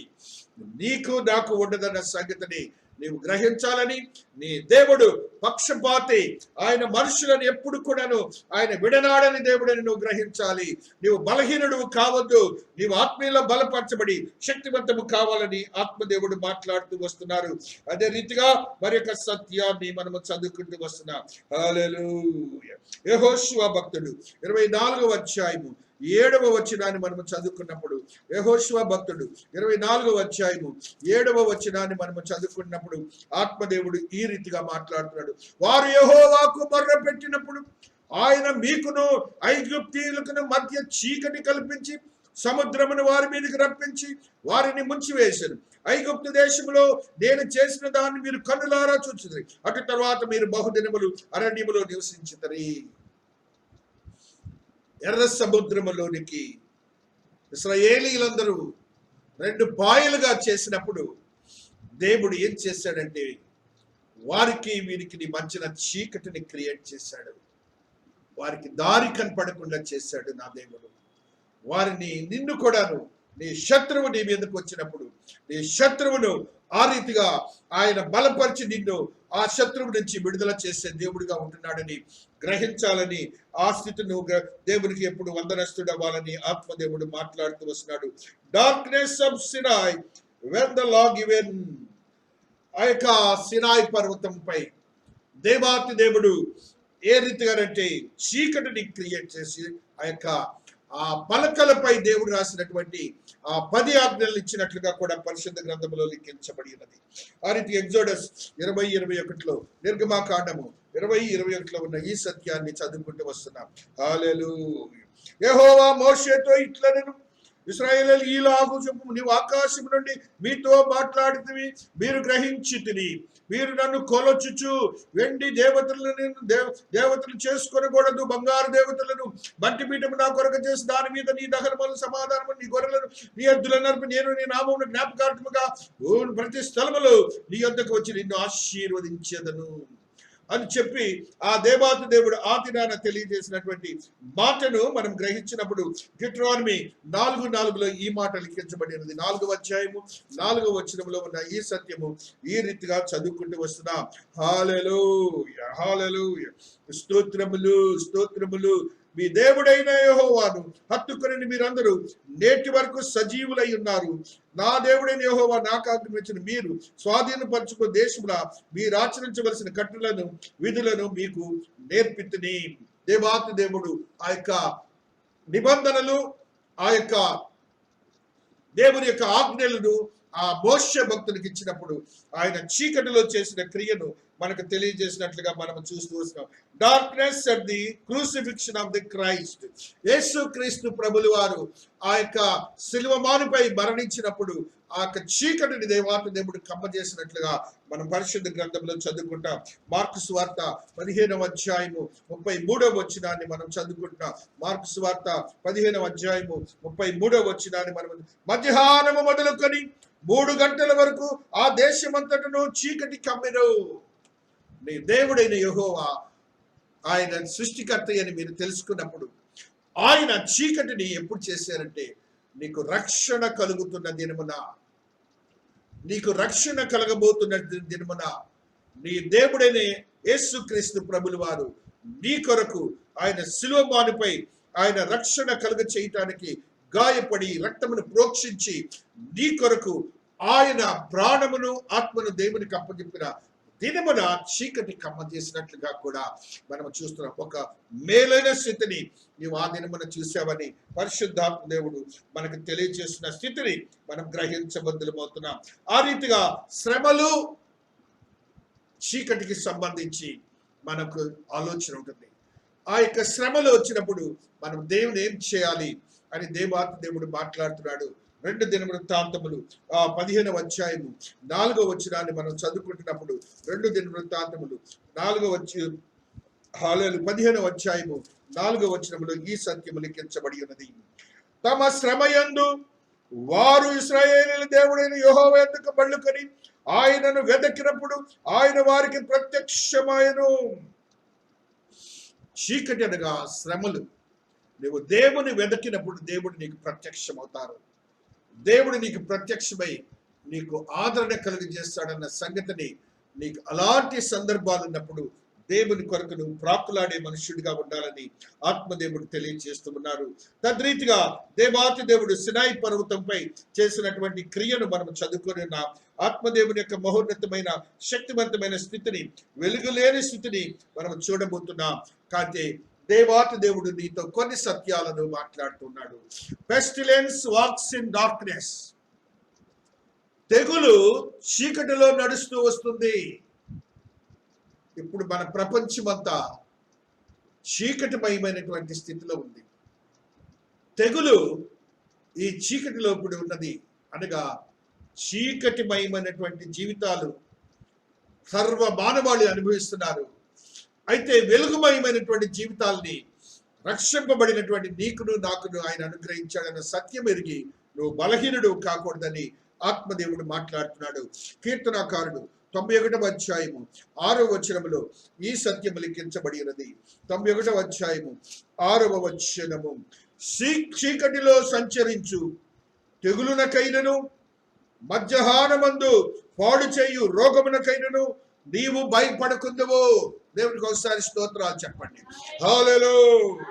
నీకు నాకు ఉండదన్న సంగతిని నీవు గ్రహించాలని, నీ దేవుడు పక్షపాతి, ఆయన మనుషులను ఎప్పుడు కూడాను ఆయన విడనాడని దేవుడని నువ్వు గ్రహించాలి. నీవు బలహీనుడు కావద్దు. నీవు ఆత్మీయుల బలపరచబడి శక్తివంతము కావాలని ఆత్మదేవుడు మాట్లాడుతూ వస్తున్నారు. అదే రీతిగా మరి యొక్క సత్యాన్ని మనము చదువుకుంటూ వస్తున్నాం. హల్లెలూయా. యెహోషువ భక్తుడు 24వ అధ్యాయము 7వ వచనాన్ని మనము చదువుకున్నప్పుడు, యెహోషువ భక్తుడు 24వ అధ్యాయము 7వ వచనాన్ని మనము చదువుకున్నప్పుడు ఆత్మదేవుడు ఈ రీతిగా మాట్లాడుతున్నాడు. వారు యెహోవాకు మొర్ర పెట్టినప్పుడు ఆయన మీకును ఐగుప్తీయులకును మధ్య చీకటి కల్పించి సముద్రమును వారి మీదకి రప్పించి వారిని ముంచివేశారు. ఐగుప్తు దేశంలో నేను చేసిన దాన్ని మీరు కన్నులారా చూచిరి. అటు తర్వాత మీరు బహుదినములు అరణ్యములో నివసించితరి. ఎర్ర సముద్రములోనికి ఇశ్రాయేలీయులందరూ 2 పాయలుగా చేసినప్పుడు దేవుడు ఏం చేశాడంటే వారికి వీరికి మధ్యన చీకటిని క్రియేట్ చేశాడు. వారికి దారి కనపడకుండా చేశాడు నా దేవుడు. వారిని నిన్ను కూడాను, నీ శత్రువు నీ మీదకు వచ్చినప్పుడు నీ శత్రువును ఆ రీతిగా ఆయన బలపరిచి నిన్ను ఆ శత్రువు నుంచి విడుదల చేసే దేవుడిగా ఉంటున్నాడని గ్రహించాలని, ఆ స్థితిని నువ్వు దేవునికి ఎప్పుడు వందనస్తుడు అవ్వాలని ఆత్మదేవుడు మాట్లాడుతూ వస్తున్నాడు. Darkness of Sinai when the law given. ఆ యొక్క సినాయ్ పర్వతంపై దేవాతి దేవుడు ఏ రీతిగానంటే చీకటిని క్రియేట్ చేసి ఆ పలకలపై దేవుడు రాసినటువంటి ఆ 10 ఆజ్ఞలు ఇచ్చినట్లుగా కూడా పరిశుద్ధ గ్రంథంలో లిఖించబడి ఉన్నది. ఆ రీతి ఎగ్జోడస్ 20:21లో, నిర్గమాకాండము 20:21లో ఉన్న ఈ సత్యాన్ని చదువుకుంటూ వస్తున్నాం. హల్లెలూయా. యెహోవా మోషేతో ఇట్లనెను, ఇశ్రాయేలీయులు ఈలాగు చెప్పు, నీవు ఆకాశం నుండి మీతో మాట్లాడితివి, మీరు గ్రహించితిరి. మీరు నన్ను కొలచుచు వెండి దేవతలు చేసుకొనకూడదు, బంగారు దేవతలను బంటి పీఠము నా కొరకు చేసి దాని మీద నీ దహనములు సమాధానము నీ గొర్రెలను నీ ఎద్దులను నడిపి నేను నీ నామమును జ్ఞాపకార్థముగా ప్రతి స్థలములో నీ యొద్దకు వచ్చి నిన్ను ఆశీర్వదించెదను అని చెప్పి ఆ దేవాతి దేవుడు ఆ దినాన తెలియజేసినటువంటి మాటను మనం గ్రహించినప్పుడు డ్యూటెరోనమీ 4:4లో ఈ మాట లిఖించబడినది. 4వ అధ్యాయము 4వ వచనంలో ఉన్న ఈ సత్యము ఈ రీతిగా చదువుకుంటూ వస్తున్నాం. హల్లెలూయా, హల్లెలూయా. స్తోత్రములు, స్తోత్రములు. మీ దేవుడైన యెహోవాను హత్తుకొని మీరందరూ నేటి వరకు సజీవులై ఉన్నారు. నా దేవుడైన యెహోవా నాకు ఆజ్ఞాపించిన మీరు స్వాధీనపరచుకో దేశముల మీరు ఆచరించవలసిన కట్టులను విధులను మీకు నేర్పితిని. దేవాతి దేవుడు ఆ యొక్క నిబంధనలు, ఆ యొక్క దేవుని యొక్క ఆజ్ఞలను ఆ మోషే భక్తునికి ఇచ్చినప్పుడు ఆయన చీకటిలో చేసిన క్రియను మనకు తెలియజేసినట్లుగా మనం చూస్తూ వస్తున్నాం. Darkness at the crucifixion of the Christ. Yesu Kristu ప్రభులు వారు ఆ యొక్క శిలువమానుపై మరణించినప్పుడు ఆ యొక్క చీకటిని దేవాతి దేవుడు కమ్మజేసినట్లుగా మనం పరిశుద్ధ గ్రంథంలో చదువుకుంటాం. మార్కు సువార్త 15వ అధ్యాయము 33వ వచనాన్ని మనం చదువుకుంటున్నాం. మార్కు సువార్త 15వ అధ్యాయము 33వ వచనాన్ని మనం మధ్యాహ్నము మొదలుకొని 3 గంటల వరకు ఆ దేశమంతటను చీకటి కమ్మెను. నీ దేవుడైన యెహోవా ఆయన సృష్టికర్త అని మీరు తెలుసుకున్నప్పుడు ఆయన చీకటిని ఎప్పుడు చేశారంటే నీకు రక్షణ కలుగుతున్న దినమున, నీకు రక్షణ కలగబోతున్న దినమున నీ దేవుడైన యేసుక్రీస్తు ప్రభులు వారు నీ కొరకు ఆయన శిలువమానుపై ఆయన రక్షణ కలుగ చేయటానికి గాయపడి రక్తమును ప్రోక్షించి నీ కొరకు ఆయన ప్రాణమును ఆత్మను దేవునికి అప్పగింపిన దినమున చీకటి కమ్మ చేసినట్లుగా కూడా మనం చూస్తున్నాం. ఒక మేలైన స్థితిని నీవు ఆ దినమున చూసావని పరిశుద్ధాత్మ దేవుడు మనకు తెలియజేస్తున్న స్థితిని మనం గ్రహించబద్దులమవుతున్నాం. ఆ రీతిగా శ్రమలు చీకటికి సంబంధించి మనకు ఆలోచన ఉంటుంది. ఆ యొక్క శ్రమలు వచ్చినప్పుడు మనం దేవుని ఏం చేయాలి అని దేవాతి దేవుడు మాట్లాడుతున్నాడు. 2 దినవృత్తాంతములు 15వ అధ్యాయము 4వ వచనాన్ని మనం చదువుకుంటున్నప్పుడు 2 దినవృత్తాంతములు 4వ వచనం, హల్లెలూయా, 15వ అధ్యాయము 4వ వచనములో ఈ సత్యము లిఖించబడి ఉన్నది. తమ శ్రమయందు వారు ఇశ్రాయేలీయుల దేవుడైన యెహోవా యొద్దకు మళ్ళుకొని ఆయనను వెదకినప్పుడు ఆయన వారికి ప్రత్యక్షమాయెను. చీకటి అనగా శ్రమలు. నువ్వు దేవుని వెదకినప్పుడు దేవుడు నీకు ప్రత్యక్షమవుతారు. దేవుడు నీకు ప్రత్యక్షమై నీకు ఆదరణ కలుగజేస్తాడన్న సంగతిని, నీకు అలాంటి సందర్భాలు ఉన్నప్పుడు దేవుని కొరకు నువ్వు ప్రాకులాడే మనుష్యుడిగా ఉండాలని ఆత్మదేవుడు తెలియజేస్తున్నారు. తద్రీతిగా దేవాతి దేవుడు సినాయి పర్వతంపై చేసినటువంటి క్రియను మనం చదువుకొని ఉన్నాం. ఆత్మదేవుని యొక్క మహోన్నతమైన శక్తివంతమైన స్థితిని, వెలుగులేని స్థితిని మనం చూడబోతున్నాం. కాంతే దేవాతి దేవుడు నీతో కొన్ని సత్యాలను మాట్లాడుతున్నాడు. Pestilence walks in darkness. తెగులు చీకటిలో నడుస్తూ వస్తుంది. ఇప్పుడు మన ప్రపంచమంతా చీకటిమయమైనటువంటి స్థితిలో ఉంది. తెగులు ఈ చీకటిలో ఇప్పుడు ఉన్నది. అనగా చీకటిమయమైనటువంటి జీవితాలు సర్వ మానవాళి అనుభవిస్తున్నారు. అయితే వెలుగుమయమైనటువంటి జీవితాల్ని రక్షింపబడినటువంటి నీకును నాకును ఆయన అనుగ్రహించాడన్న సత్యం ఎరిగి నువ్వు బలహీనుడు కాకూడదని ఆత్మదేవుడు మాట్లాడుతున్నాడు. కీర్తనాకారుడు 91వ అధ్యాయము 6వ వచనములో ఈ సత్యము లిఖించబడి ఉన్నది. 91వ అధ్యాయము 6వ వచనము, చీకటిలో సంచరించు తెగులునకైనను మధ్యాహ్నమందు పాడు చేయు రోగమునకైనను నీవు భయపడకుందువు. దేవునికి ఒకసారి స్తోత్రాలు చెప్పండి. హల్లెలూయా,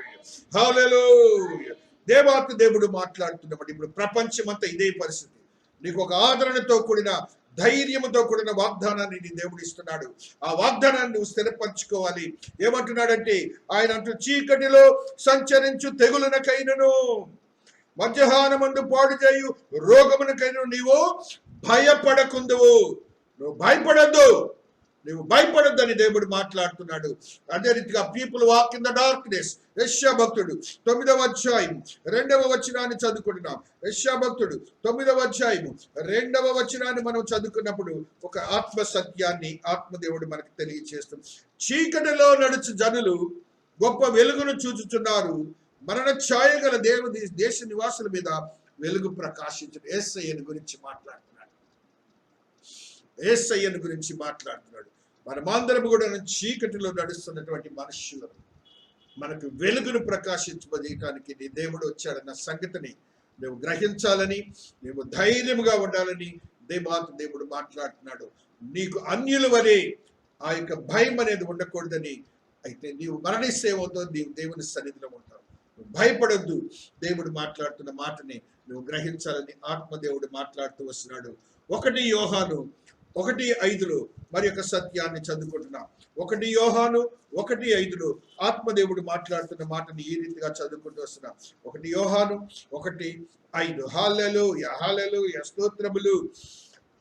హల్లెలూయా. దేవాతి దేవుడు మాట్లాడుతున్నప్పుడు ఇప్పుడు ప్రపంచమంతా ఇదే పరిస్థితి. నీకు ఒక ఆదరణతో కూడిన, ధైర్యంతో కూడిన వాగ్దానాన్ని నీ దేవుడు ఇస్తున్నాడు. ఆ వాగ్దానాన్ని నువ్వు స్థిరపరచుకోవాలి. ఏమంటున్నాడంటే ఆయన అంటూ, చీకటిలో సంచరించు తెగులునకైనను మధ్యాహ్నమందు పాడు చేయు రోగమునకైనను నీవు భయపడకుందువు. నువ్వు భయపడద్దు, నువ్వు భయపడొద్దని దేవుడు మాట్లాడుతున్నాడు. అదే రీతిగా people walk in the darkness. యెషయా భక్తుడు 9వ అధ్యాయం 2వ వచనాన్ని చదువుకుంటున్నాం. యెషయా భక్తుడు 9వ అధ్యాయం 2వ వచనాన్ని మనం చదువుకున్నప్పుడు ఒక ఆత్మ సత్యాన్ని ఆత్మదేవుడు మనకు తెలియజేస్తుంది. చీకటిలో నడుచు జనులు గొప్ప వెలుగును చూచుచున్నారు. మరణ ఛాయ గల దేవుని దేశ నివాసుల మీద వెలుగు ప్రకాశించిన యేసయ్యను గురించి మాట్లాడుతున్నాడు. యేసయ్యను గురించి మాట్లాడుతున్నాడు. మనమందరం కూడా చీకటిలో నడుస్తున్నటువంటి మనుషులు మనకు వెలుగును ప్రకాశించబోయటానికి నీ దేవుడు వచ్చాడన్న సంగతిని నువ్వు గ్రహించాలని, నువ్వు ధైర్యముగా ఉండాలని దేవుడు మాట్లాడుతున్నాడు. నీకు అన్యుల వలె ఆ యొక్క భయం అనేది ఉండకూడదని. అయితే నీవు మరణిస్తేమవుతో నీవు దేవుని సన్నిధిలో ఉంటావు. నువ్వు భయపడొద్దు. దేవుడు మాట్లాడుతున్న మాటని నువ్వు గ్రహించాలని ఆత్మదేవుడు మాట్లాడుతూ వస్తున్నాడు. 1 యోహాను 1:5 మరి యొక్క సత్యాన్ని చదువుకుంటున్నాం. 1 యోహాను 1:5 ఆత్మదేవుడు మాట్లాడుతున్న మాటని ఈ రీతిగా చదువుకుంటూ వస్తున్నాం. 1 యోహాను 1:5. హల్లెలూయా, హల్లెలూయా, స్తోత్రములు.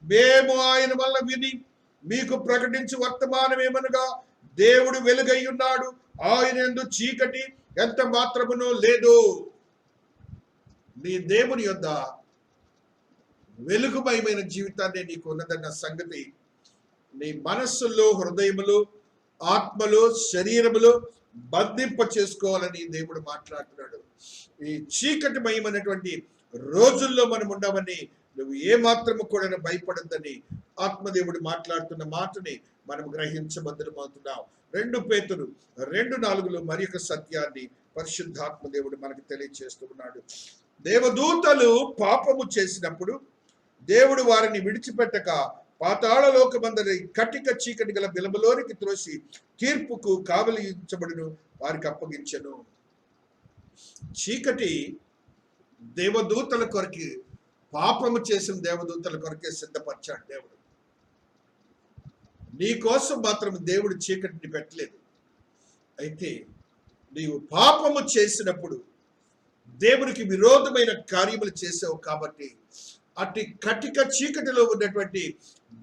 మేము ఆయన వల్ల విని మీకు ప్రకటించు వర్తమానం ఏమనగా, దేవుడు వెలుగై ఉన్నాడు, ఆయన యందు చీకటి ఎంత మాత్రమునో లేదు. నీ దేవుని యొద్ద వెలుగుమయమైన జీవితాన్ని నీకు ఉన్నదన్న సంగతి నీ మనస్సులో, హృదయములో, ఆత్మలో, శరీరములో బంధింప చేసుకోవాలని దేవుడు మాట్లాడుతున్నాడు. ఈ చీకటిమయమైనటువంటి రోజుల్లో మనం ఉండమని నువ్వు ఏ మాత్రము కూడా భయపడద్దని ఆత్మదేవుడు మాట్లాడుతున్న మాటని మనం గ్రహించబద్ధమవుతున్నాం. 2 పేతురు 2:4 మరి యొక్క సత్యాన్ని పరిశుద్ధాత్మ దేవుడు మనకు తెలియజేస్తున్నాడు. దేవదూతలు పాపము చేసినప్పుడు దేవుడు వారిని విడిచిపెట్టక పాతాళ లోకమందరి కటిక చీకటి గల బిలములోనికి త్రోసి తీర్పుకు కావలించబడును వారికి అప్పగించెను. చీకటి దేవదూతల కొరకు, పాపము చేసిన దేవదూతల కొరకే సిద్ధపరిచాడు దేవుడు. నీ కోసం మాత్రం దేవుడు చీకటిని పెట్టలేదు. అయితే నీవు పాపము చేసినప్పుడు దేవునికి విరోధమైన కార్యములు చేసావు కాబట్టి అటు కటిక చీకటిలో ఉన్నటువంటి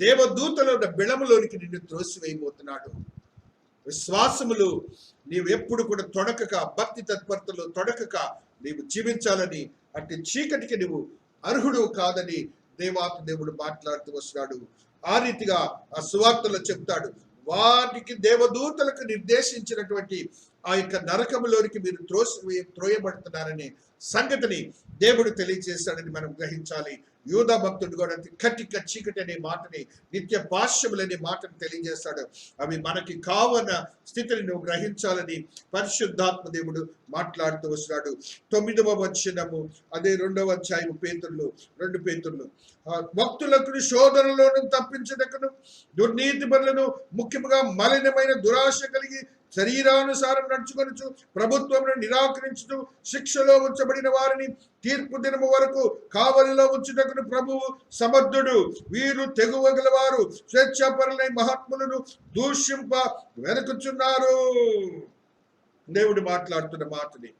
దేవదూతలో ఉన్న బిళములోనికి నిన్ను త్రోసివేయబోతున్నాడు. విశ్వాసములు నీవు ఎప్పుడు కూడా తొడకక, భక్తి తత్పరతలో తొడకక నీవు జీవించాలని, అటు చీకటికి నువ్వు అర్హుడు కాదని దేవుడు మాట్లాడుతూ వస్తున్నాడు. ఆ రీతిగా ఆ సువార్తలో చెప్తాడు, వాటికి దేవదూతలకు నిర్దేశించినటువంటి ఆ యొక్క నరకములోనికి మీరు త్రోయబడుతున్నారనే సంగతిని దేవుడు తెలియజేశాడని మనం గ్రహించాలి. యూదా భక్తుడు కూడా కటిక చీకటి అనే మాటని, నిత్య భాష్యములు అనే మాటను తెలియజేస్తాడు. అవి మనకి కావన స్థితిని నువ్వు గ్రహించాలని పరిశుద్ధాత్మ దేవుడు మాట్లాడుతూ వస్తున్నాడు. 9వ వచనము, అదే 2వ అధ్యాయము, 2 పేతురులు, భక్తులకు శోధనలోను తప్పించుటకును దుర్నీతి పనులను, ముఖ్యముగా మలినమైన దురాశ కలిగి శరీరానుసారం నడుచుకొనుచు ప్రభుత్వమును నిరాకరించుతూ శిక్షలో ఉంచబడిన వారిని తీర్పు దినము వరకు కావలిలో ఉంచుటకును ప్రభువు సమర్థుడు. వీరు తెగువగలవారు, స్వేచ్ఛాపరులై మహాత్ములను దూషింప వెనుకుచున్నారు. దేవుడు మాట్లాడుతున్న మాటని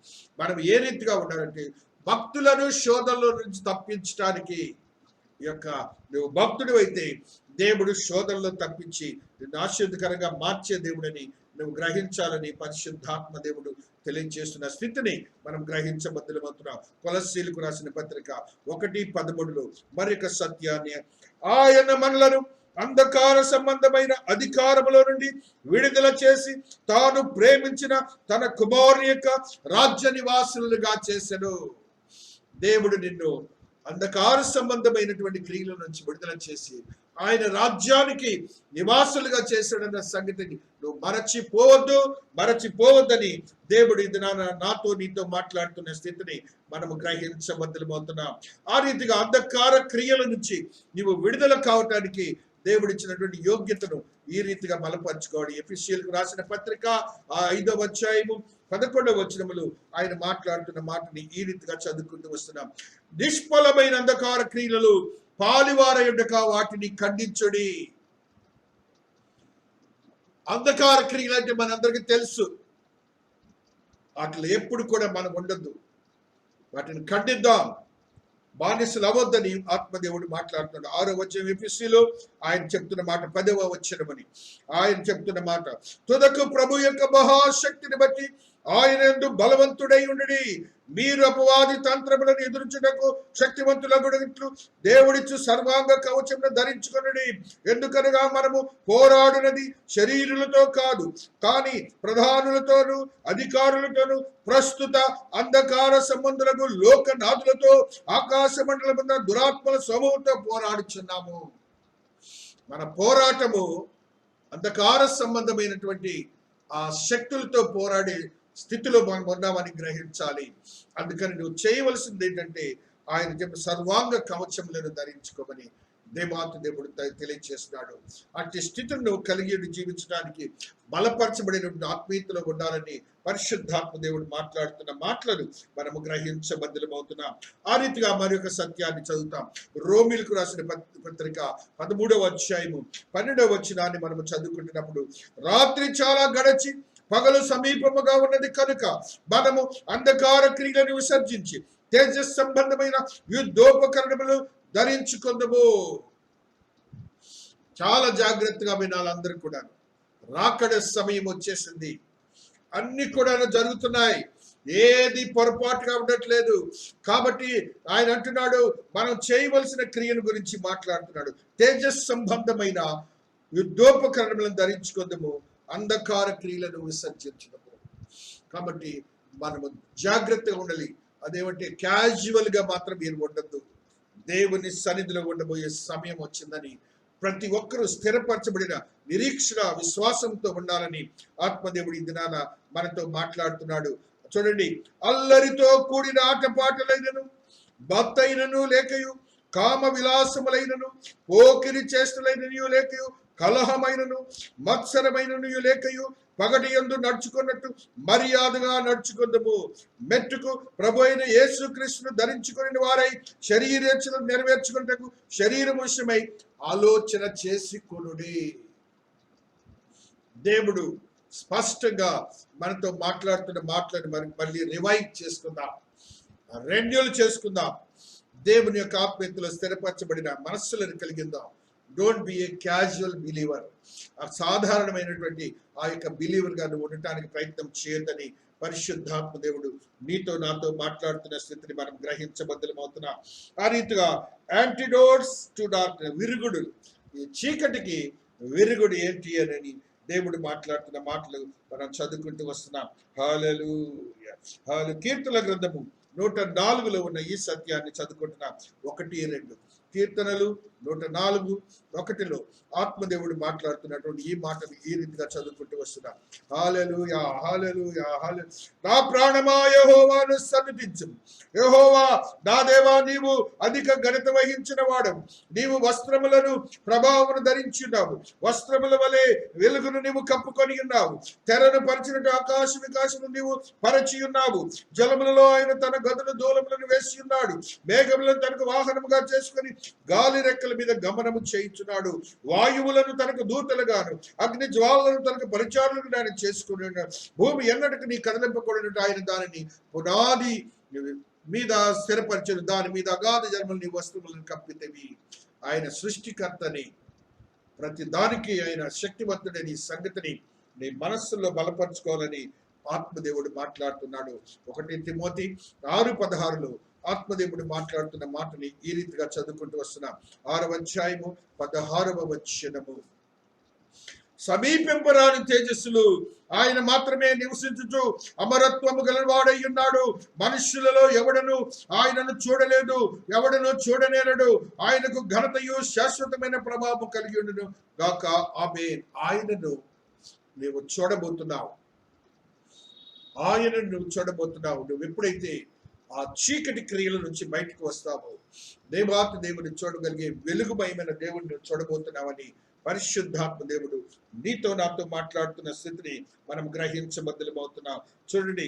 మనం ఏ రీతిగా ఉండాలంటే, భక్తులను శోధనలో నుంచి తప్పించడానికి నువ్వు భక్తుడు అయితే దేవుడు శోధనలో తప్పించి నిన్ను ఆశీర్వదకరంగా మార్చే దేవుడని నువ్వు గ్రహించాలని పరిశుద్ధాత్మ దేవుడు తెలియజేస్తున్న స్థితిని మనం గ్రహించబద్దులమవుతున్నాం. కొలస్సీలకు రాసిన పత్రిక 1:13 మరొక సత్యాన్ని, ఆయన మనలను అంధకార సంబంధమైన అధికారములో నుండి విడుదల చేసి తాను ప్రేమించిన తన కుమారుని యొక్క రాజ్య నివాసులుగా చేసెను. దేవుడు నిన్ను అంధకార సంబంధమైనటువంటి క్రియల నుంచి విడుదల చేసి ఆయన రాజ్యానికి నివాసులుగా చేశాడన్న సంగతిని నువ్వు మరచిపోవద్దని దేవుడు ఇది నాతో నీతో మాట్లాడుతున్న స్థితిని మనము గ్రహించబద్దులమవుతున్నాం. ఆ రీతిగా అంధకార క్రియల నుంచి నీవు విడుదల కావటానికి దేవుడు ఇచ్చినటువంటి యోగ్యతను ఈ రీతిగా బలపరచుకోవాలి. ఎఫెసీయులకు రాసిన పత్రిక 5వ అధ్యాయము 11వ వచనములు ఆయన మాట్లాడుతున్న మాటని ఈ రీతిగా చదువుకుంటూ వస్తున్నాం. నిష్ఫలమైన అంధకార క్రియలు పాలివారయుండక వాటిని ఖండించుడి. అంధకార క్రియలు అంటే మనందరికీ తెలుసు, వాటిలో ఎప్పుడు కూడా మనం ఉండద్దు, వాటిని ఖండిద్దాం, బానిసలు అవ్వద్దని ఆత్మదేవుడు మాట్లాడుతున్నాడు. 6వ వచనం ఎఫెసీయులో ఆయన చెప్తున్న మాట, 10వ వచనమని ఆయన చెప్తున్న మాట, తుదకు ప్రభు యొక్క మహాశక్తిని బట్టి ఆయన యందు బలవంతుడై ఉండుడి. మీరు అపవాది తంత్రములను ఎదుర్చుటకు శక్తివంతులగునట్లు దేవుడిచ్చు సర్వాంగ కవచమును ధరించుకొనుడి. ఎందుకనగా మనము పోరాడునది శరీరులతో కాదు, కానీ ప్రధానులతోనూ అధికారులతోనూ ప్రస్తుత అంధకార సంబంధులకు లోకనాథులతో ఆకాశ మండలమున్న దురాత్మల సమూహంతో పోరాడుచున్నాము. మన పోరాటము అంధకార సంబంధమైనటువంటి ఆ శక్తులతో పోరాడే స్థితిలో మనం ఉన్నామని గ్రహించాలి. అందుకని నువ్వు చేయవలసింది ఏంటంటే ఆయన చెప్పిన సర్వాంగ కవచములను ధరించుకోమని దేవుడు తెలియజేస్తున్నాడు. అట్టి స్థితిని నువ్వు కలిగి జీవించడానికి బలపరచబడినటువంటి ఆత్మీయతలో ఉండాలని పరిశుద్ధాత్మ దేవుడు మాట్లాడుతున్న మాటలను మనము గ్రహించబద్దులమవుతున్నాం. ఆ రీతిగా మరొక సత్యాన్ని చదువుతాం. రోమిలకు రాసిన పత్రిక 13వ అధ్యాయము 12వ వచనాన్ని మనము చదువుకుంటున్నప్పుడు, రాత్రి చాలా గడచి పగలు సమీపముగా ఉన్నది కనుక మనము అంధకార క్రియలను విసర్జించి తేజస్ సంబంధమైన యుద్ధోపకరణములు ధరించుకుందాము. చాలా జాగ్రత్తగా వినాలి అందరూ కూడా. రాకడ సమయం వచ్చేసింది, అన్ని కూడా జరుగుతున్నాయి, ఏది పొరపాటుగా ఉండట్లేదు. కాబట్టి ఆయన అంటున్నాడు, మనం చేయవలసిన క్రియల గురించి మాట్లాడుతున్నాడు. తేజస్ సంబంధమైన యుద్ధోపకరణములను ధరించుకుందాము, అంధకార క్రియలను విసర్జించడము. కాబట్టి మనము జాగ్రత్తగా ఉండాలి. అదేమంటే క్యాజువల్ గా మాత్రం మీరు ఉండద్దు. దేవుని సన్నిధిలో ఉండబోయే సమయం వచ్చిందని ప్రతి ఒక్కరూ స్థిరపరచబడిన నిరీక్షణ విశ్వాసంతో ఉండాలని ఆత్మదేవుడి ఈ దినాన మనతో మాట్లాడుతున్నాడు. చూడండి, అల్లరితో కూడిన ఆటపాటలైనను భక్తైనను లేకయు, కామ విలాసములైనను పోకిరి చేష్టలైనను లేకయు, కలహమైనను మత్సరమైనను లేకయు, పగటి యందు నడుచుకున్నట్టు మర్యాదగా నడుచుకుందాము. మెట్టుకు ప్రభు అయిన యేసుక్రీస్తును ధరించుకుని వారై శరీరేచ్ఛలను నెరవేర్చుకున్నట్టు శరీరం విషయమై ఆలోచన చేసుకొనుడి. దేవుడు స్పష్టంగా మనతో మాట్లాడుతున్న మాటలను మళ్ళీ రివైవ్ చేసుకుందాం, రెన్యూల్ చేసుకుందాం. దేవుని యొక్క ఆత్మీయతలో స్థిరపరచబడిన మనస్సులను కలిగిందాం. Don't be a casual believer. సాధారణమైనటువంటి ఆ యొక్క బిలీవర్ గా నువ్వు ఉండటానికి ప్రయత్నం చేయొద్దని పరిశుద్ధాత్మ దేవుడు నీతో నాతో మాట్లాడుతున్న స్థితిని మనం గ్రహించబద్దులమవుతున్నాం. ఆ రీతిగా యాంటీడోట్స్ టు డార్క్నెస్, విరుగుడు, ఈ చీకటికి విరుగుడు ఏంటి అని దేవుడు మాట్లాడుతున్న మాటలు మనం చదువుకుంటూ వస్తున్నాం. హల్లెలూయా. కీర్తనల గ్రంథము 104లో ఉన్న ఈ సత్యాన్ని చదువుకుంటున్నాం. 1-2 కీర్తనలు 104:1లో ఆత్మదేవుడు మాట్లాడుతున్నటువంటి ఈ మాటను ఈ రీతిగా చదువుకుంటూ వస్తున్నాం. హల్లెలూయా, హల్లెలూయా, హల్లెలూయా. నా ప్రాణమా యెహోవాను సన్నుతించు. యెహోవా నా దేవా, నీవు అధిక ఘనత వహించిన వాడు. నీవు వస్త్రములను ప్రభావమును ధరించున్నావు. వస్త్రముల వలె వెలుగును నీవు కప్పుకొని ఉన్నావు. తెరను పరిచినట్టు ఆకాశ వికాసము నీవు పరచి ఉన్నావు. జలములలో ఆయన తన గదుల దూలములను వేసి ఉన్నాడు. మేఘములను తనకు వాహనముగా చేసుకుని గాలి రెక్కల మీద గమనము చేయించున్నాడు. వాయువులను తనకు దూతలుగాను అగ్ని జ్వాలను తనకు పరిచారులకు ఆయన చేసుకుని ఉన్నాడు. భూమి ఎన్నటికి నీ కదలింపకూడనట్టు ఆయన దానిని పునాది మీద స్థిరపరచను. దాని మీద అగాధ జన్మలు నీ వస్తువులను కప్పితేవి. ఆయన సృష్టికర్తని, ప్రతి దానికి ఆయన శక్తివంతుడని సంగతిని నీ మనస్సులో బలపరుచుకోవాలని ఆత్మదేవుడు మాట్లాడుతున్నాడు. 1 తిమోతి 6:16లో ఆత్మదేవుడు మాట్లాడుతున్న మాటని ఈ రీతిగా చదువుకుంటూ వస్తున్నాం. 6వ అధ్యాయము 16వ వచనము. సమీపింపరాని తేజస్సులు ఆయన మాత్రమే నివసించుచు అమరత్వము గలవాడై ఉన్నాడు. మనుష్యులలో ఎవడను ఆయనను చూడలేదు, ఎవడను చూడనేరడు. ఆయనకు ఘనతయు శాశ్వతమైన ప్రభావం కలిగి ఉండును గాక. ఆమేన్. ఆయనను నీవు చూడబోతున్నావు. ఆయనను నువ్వు చూడబోతున్నావు. నువ్వు ఎప్పుడైతే ఆ చీకటి క్రియల నుంచి బయటకు వస్తావో, దేవాతి దేవుడిని చూడగలిగే వెలుగుమయమైన దేవుడిని చూడబోతున్నావని పరిశుద్ధాత్మ దేవుడు నీతో నాతో మాట్లాడుతున్న స్థితిని మనం గ్రహించబద్దలమవుతున్నాం. చూడండి,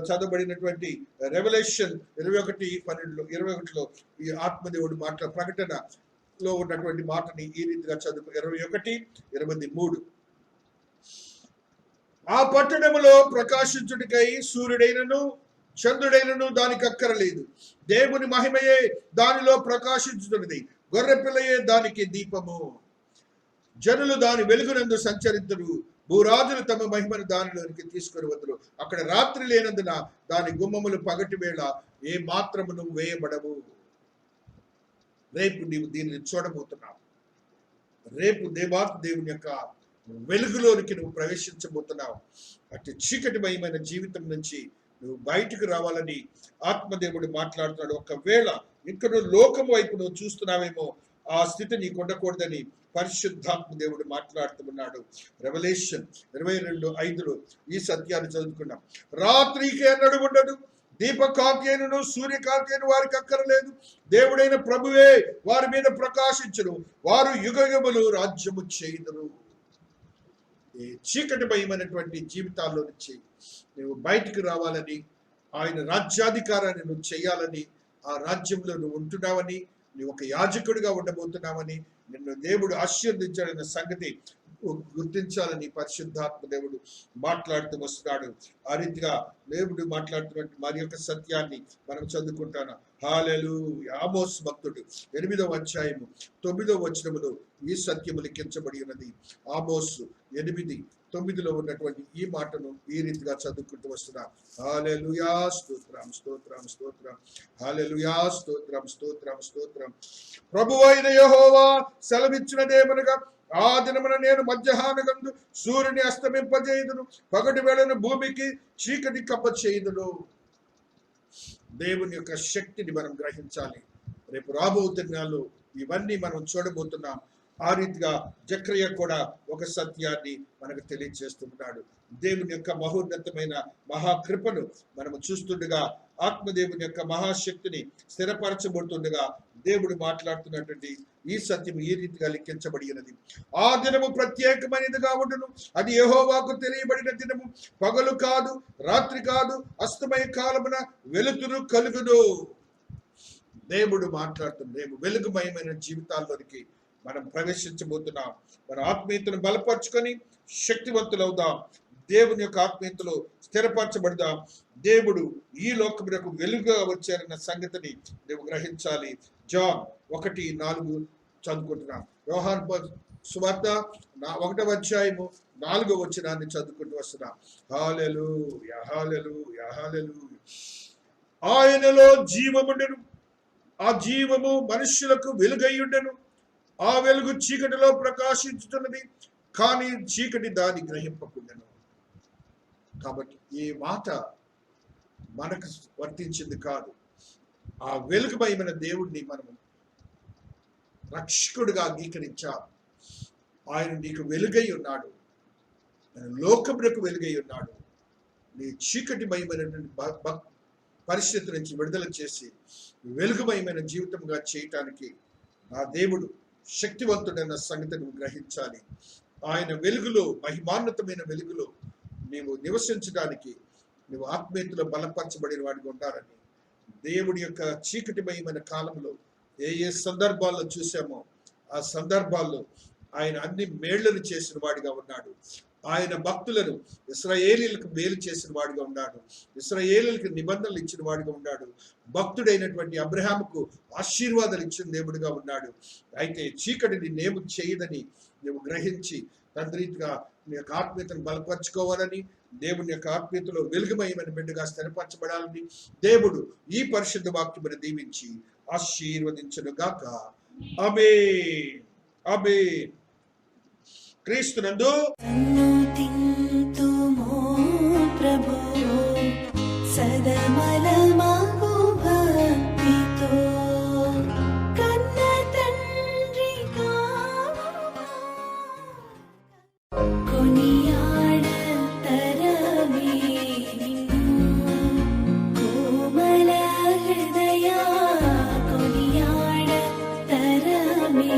చదవబడినటువంటి రెవల్యూషన్ 21:21లో ఈ ఆత్మదేవుడు ప్రకటనలో ఉన్నటువంటి మాటని ఈ రీతిగా చదువు. 21:23 ఆ పట్టణములో ప్రకాశించుడికై సూర్యుడైనను చంద్రుడైనను దానికి అక్కరలేదు. దేవుని మహిమయే దానిలో ప్రకాశించుతున్నది. గొర్రెపిల్లయే దానికి దీపము. జనులు దాని వెలుగునందు సంచరింతురు. భూరాజులు తమ మహిమను దానిలోనికి తీసుకొని వదురు. అక్కడ రాత్రి లేనందున దాని గుమ్మములు పగటి వేళ ఏ మాత్రమును వేయబడవు. రేపు నీవు దీనిని చూడబోతున్నావు. రేపు దేవుని యొక్క వెలుగులోనికి నువ్వు ప్రవేశించబోతున్నావు. అటు చీకటిమయమైన జీవితం నుంచి నువ్వు బయటకు రావాలని ఆత్మదేవుడు మాట్లాడుతున్నాడు. ఒకవేళ ఇక్కడ లోకం వైపు నువ్వు చూస్తున్నావేమో, ఆ స్థితి నీకు ఉండకూడదని పరిశుద్ధాత్మ దేవుడు మాట్లాడుతున్నాడు. రెవల్యూషన్ 22:5లో ఈ సత్యాన్ని చదువుకున్నాం. రాత్రికి ఎన్నడూ ఉండదు, దీపకాంతి అయినను సూర్యకాంతి అయిన వారికి అక్కరలేదు. దేవుడైన ప్రభువే వారి మీద ప్రకాశించును. వారు యుగయుగములు రాజ్యము చేయుదురు. ఈ చీకటిమయమైనటువంటి జీవితాల్లో నుంచి నువ్వు బయటికి రావాలని, ఆయన రాజ్యాధికారాన్ని నువ్వు చేయాలని, ఆ రాజ్యంలో నువ్వు ఉంటున్నావని, నువ్వు ఒక యాజకుడిగా ఉండబోతున్నావని నిన్ను దేవుడు ఆశీర్వదించాడన్న సంగతి గుర్తించాలని పరిశుద్ధాత్మ దేవుడు మాట్లాడుతూ వస్తున్నాడు. ఆ రీతిగా దేవుడు మాట్లాడుతున్నట్టు మరి యొక్క సత్యాన్ని మనం చదువుకుంటాను. హల్లెలూయా. ఆమోస్ భక్తుడు 8వ అధ్యాయము 9వ వచనములో ఈ సత్యము లిఖించబడి ఉన్నది. ఆమోసు 8:9లో ఉన్నటువంటి ఈ మాటను ఈ రీతిగా చదువుకుంటూ వస్తున్నా. హల్లెలూయా. స్తోత్రం, స్తోత్రం, స్తోత్రం. హల్లెలూయా. స్తోత్రం, స్తోత్రం, స్తోత్రం. ప్రభువైన యెహోవా సెలవిచ్చినదేమనగా, ఆ దినమున నేను మధ్యాహ్నగందు సూర్యుని అస్తమింపజేయుదును, పగటి వేళను భూమికి చీకటి కప్పచేయుదును. దేవుని యొక్క శక్తిని మనం గ్రహించాలి. రేపు రాబోతున్నాళ్ళు ఇవన్నీ మనం చూడబోతున్నాం. ఆ రీతిగా జకర్యా కూడా ఒక సత్యాన్ని మనకు తెలియజేస్తున్నాడు. దేవుని యొక్క మహోన్నతమైన మహాకృపను మనము చూస్తుండగా, ఆత్మదేవుని యొక్క మహాశక్తిని స్థిరపరచబడుతుండగా దేవుడు మాట్లాడుతున్నటువంటి ఈ సత్యం ఈ రీతిగా లిఖించబడినది. ఆ దినము ప్రత్యేకమైనదిగా ఉండును, అది యెహోవాకు తెలియబడిన దినము. పగలు కాదు, రాత్రి కాదు, అస్తమయ కాలమున వెలుతురు కలుగును. దేవుడు మాట్లాడుతున్న రేపు వెలుగుమయమైన జీవితాల్లోనికి మనం ప్రవేశించబోతున్నాం. మన ఆత్మీయతను బలపరుచుకొని శక్తివంతులవుదాం. దేవుని యొక్క ఆత్మీయతలో స్థిరపరచబడదాం. దేవుడు ఈ లోకమునకు వెలుగుగా వచ్చారన్న సంగతిని నువ్వు గ్రహించాలి. జాన్ 1:4 చదువుకుంటున్నాం. యోహాను సువార్త 1వ అధ్యాయము 4వ వచనాన్ని చదువుకుంటూ వస్తున్నాం. హల్లెలూయా, హల్లెలూయా, హల్లెలూయా. ఆయనలో జీవముండెను, ఆ జీవము మనుష్యులకు వెలుగై ఉండెను. ఆ వెలుగు చీకటిలో ప్రకాశించుతున్నది, కానీ చీకటి దాన్ని గ్రహింపకుండాను. కాబట్టి ఈ మాట మనకు వర్తించింది కాదు. ఆ వెలుగుమయమైన దేవుడిని మనము రక్షకుడిగా అంగీకరించాం. ఆయన నీకు వెలుగై ఉన్నాడు, లోకమునకు వెలుగై ఉన్నాడు. నీ చీకటిమయమైనటువంటి పరిస్థితి నుంచి విడుదల చేసి వెలుగుమయమైన జీవితంగా చేయటానికి నా దేవుడు శక్తివంతుడన్న సంగతి నువ్వు గ్రహించాలి. ఆయన వెలుగులో, మహిమాన్వితమైన వెలుగులో నీవు నివసించడానికి నువ్వు ఆత్మీయతలో బలపరచబడిన వాడిగా ఉండాలని, దేవుడి యొక్క చీకటిమయమైన కాలంలో ఏ ఏ సందర్భాల్లో చూసామో ఆ సందర్భాల్లో ఆయన అన్ని మేళ్లను చేసిన వాడిగా ఉన్నాడు. ఆయన భక్తులను ఇశ్రాయేలీలకు మేలు చేసిన వాడిగా ఉన్నాడు. ఇశ్రాయేలీలకు నిబంధనలు ఇచ్చిన వాడిగా ఉన్నాడు. భక్తుడైనటువంటి అబ్రహాముకు ఆశీర్వాదాలు ఇచ్చిన దేవుడిగా ఉన్నాడు. అయితే చీకటిని నేము చేయదని నువ్వు గ్రహించి తండ్రిగా నీ యొక్క ఆత్మీయతను బలపరచుకోవాలని, దేవుని యొక్క ఆత్మీయతలో వెలుగుమయమైన బిడ్డగా స్థిరపరచబడాలని దేవుడు ఈ పరిశుద్ధ వాక్యమును దీవించి ఆశీర్వదించును గాక. ఆమేన్. ఆమేన్. క్రీస్తునందు ప్రభు సదమలమగు భక్తితో కన్న తండ్రి కొనియాడ తరమే కోమల హృదయ కొనియాడ తరమే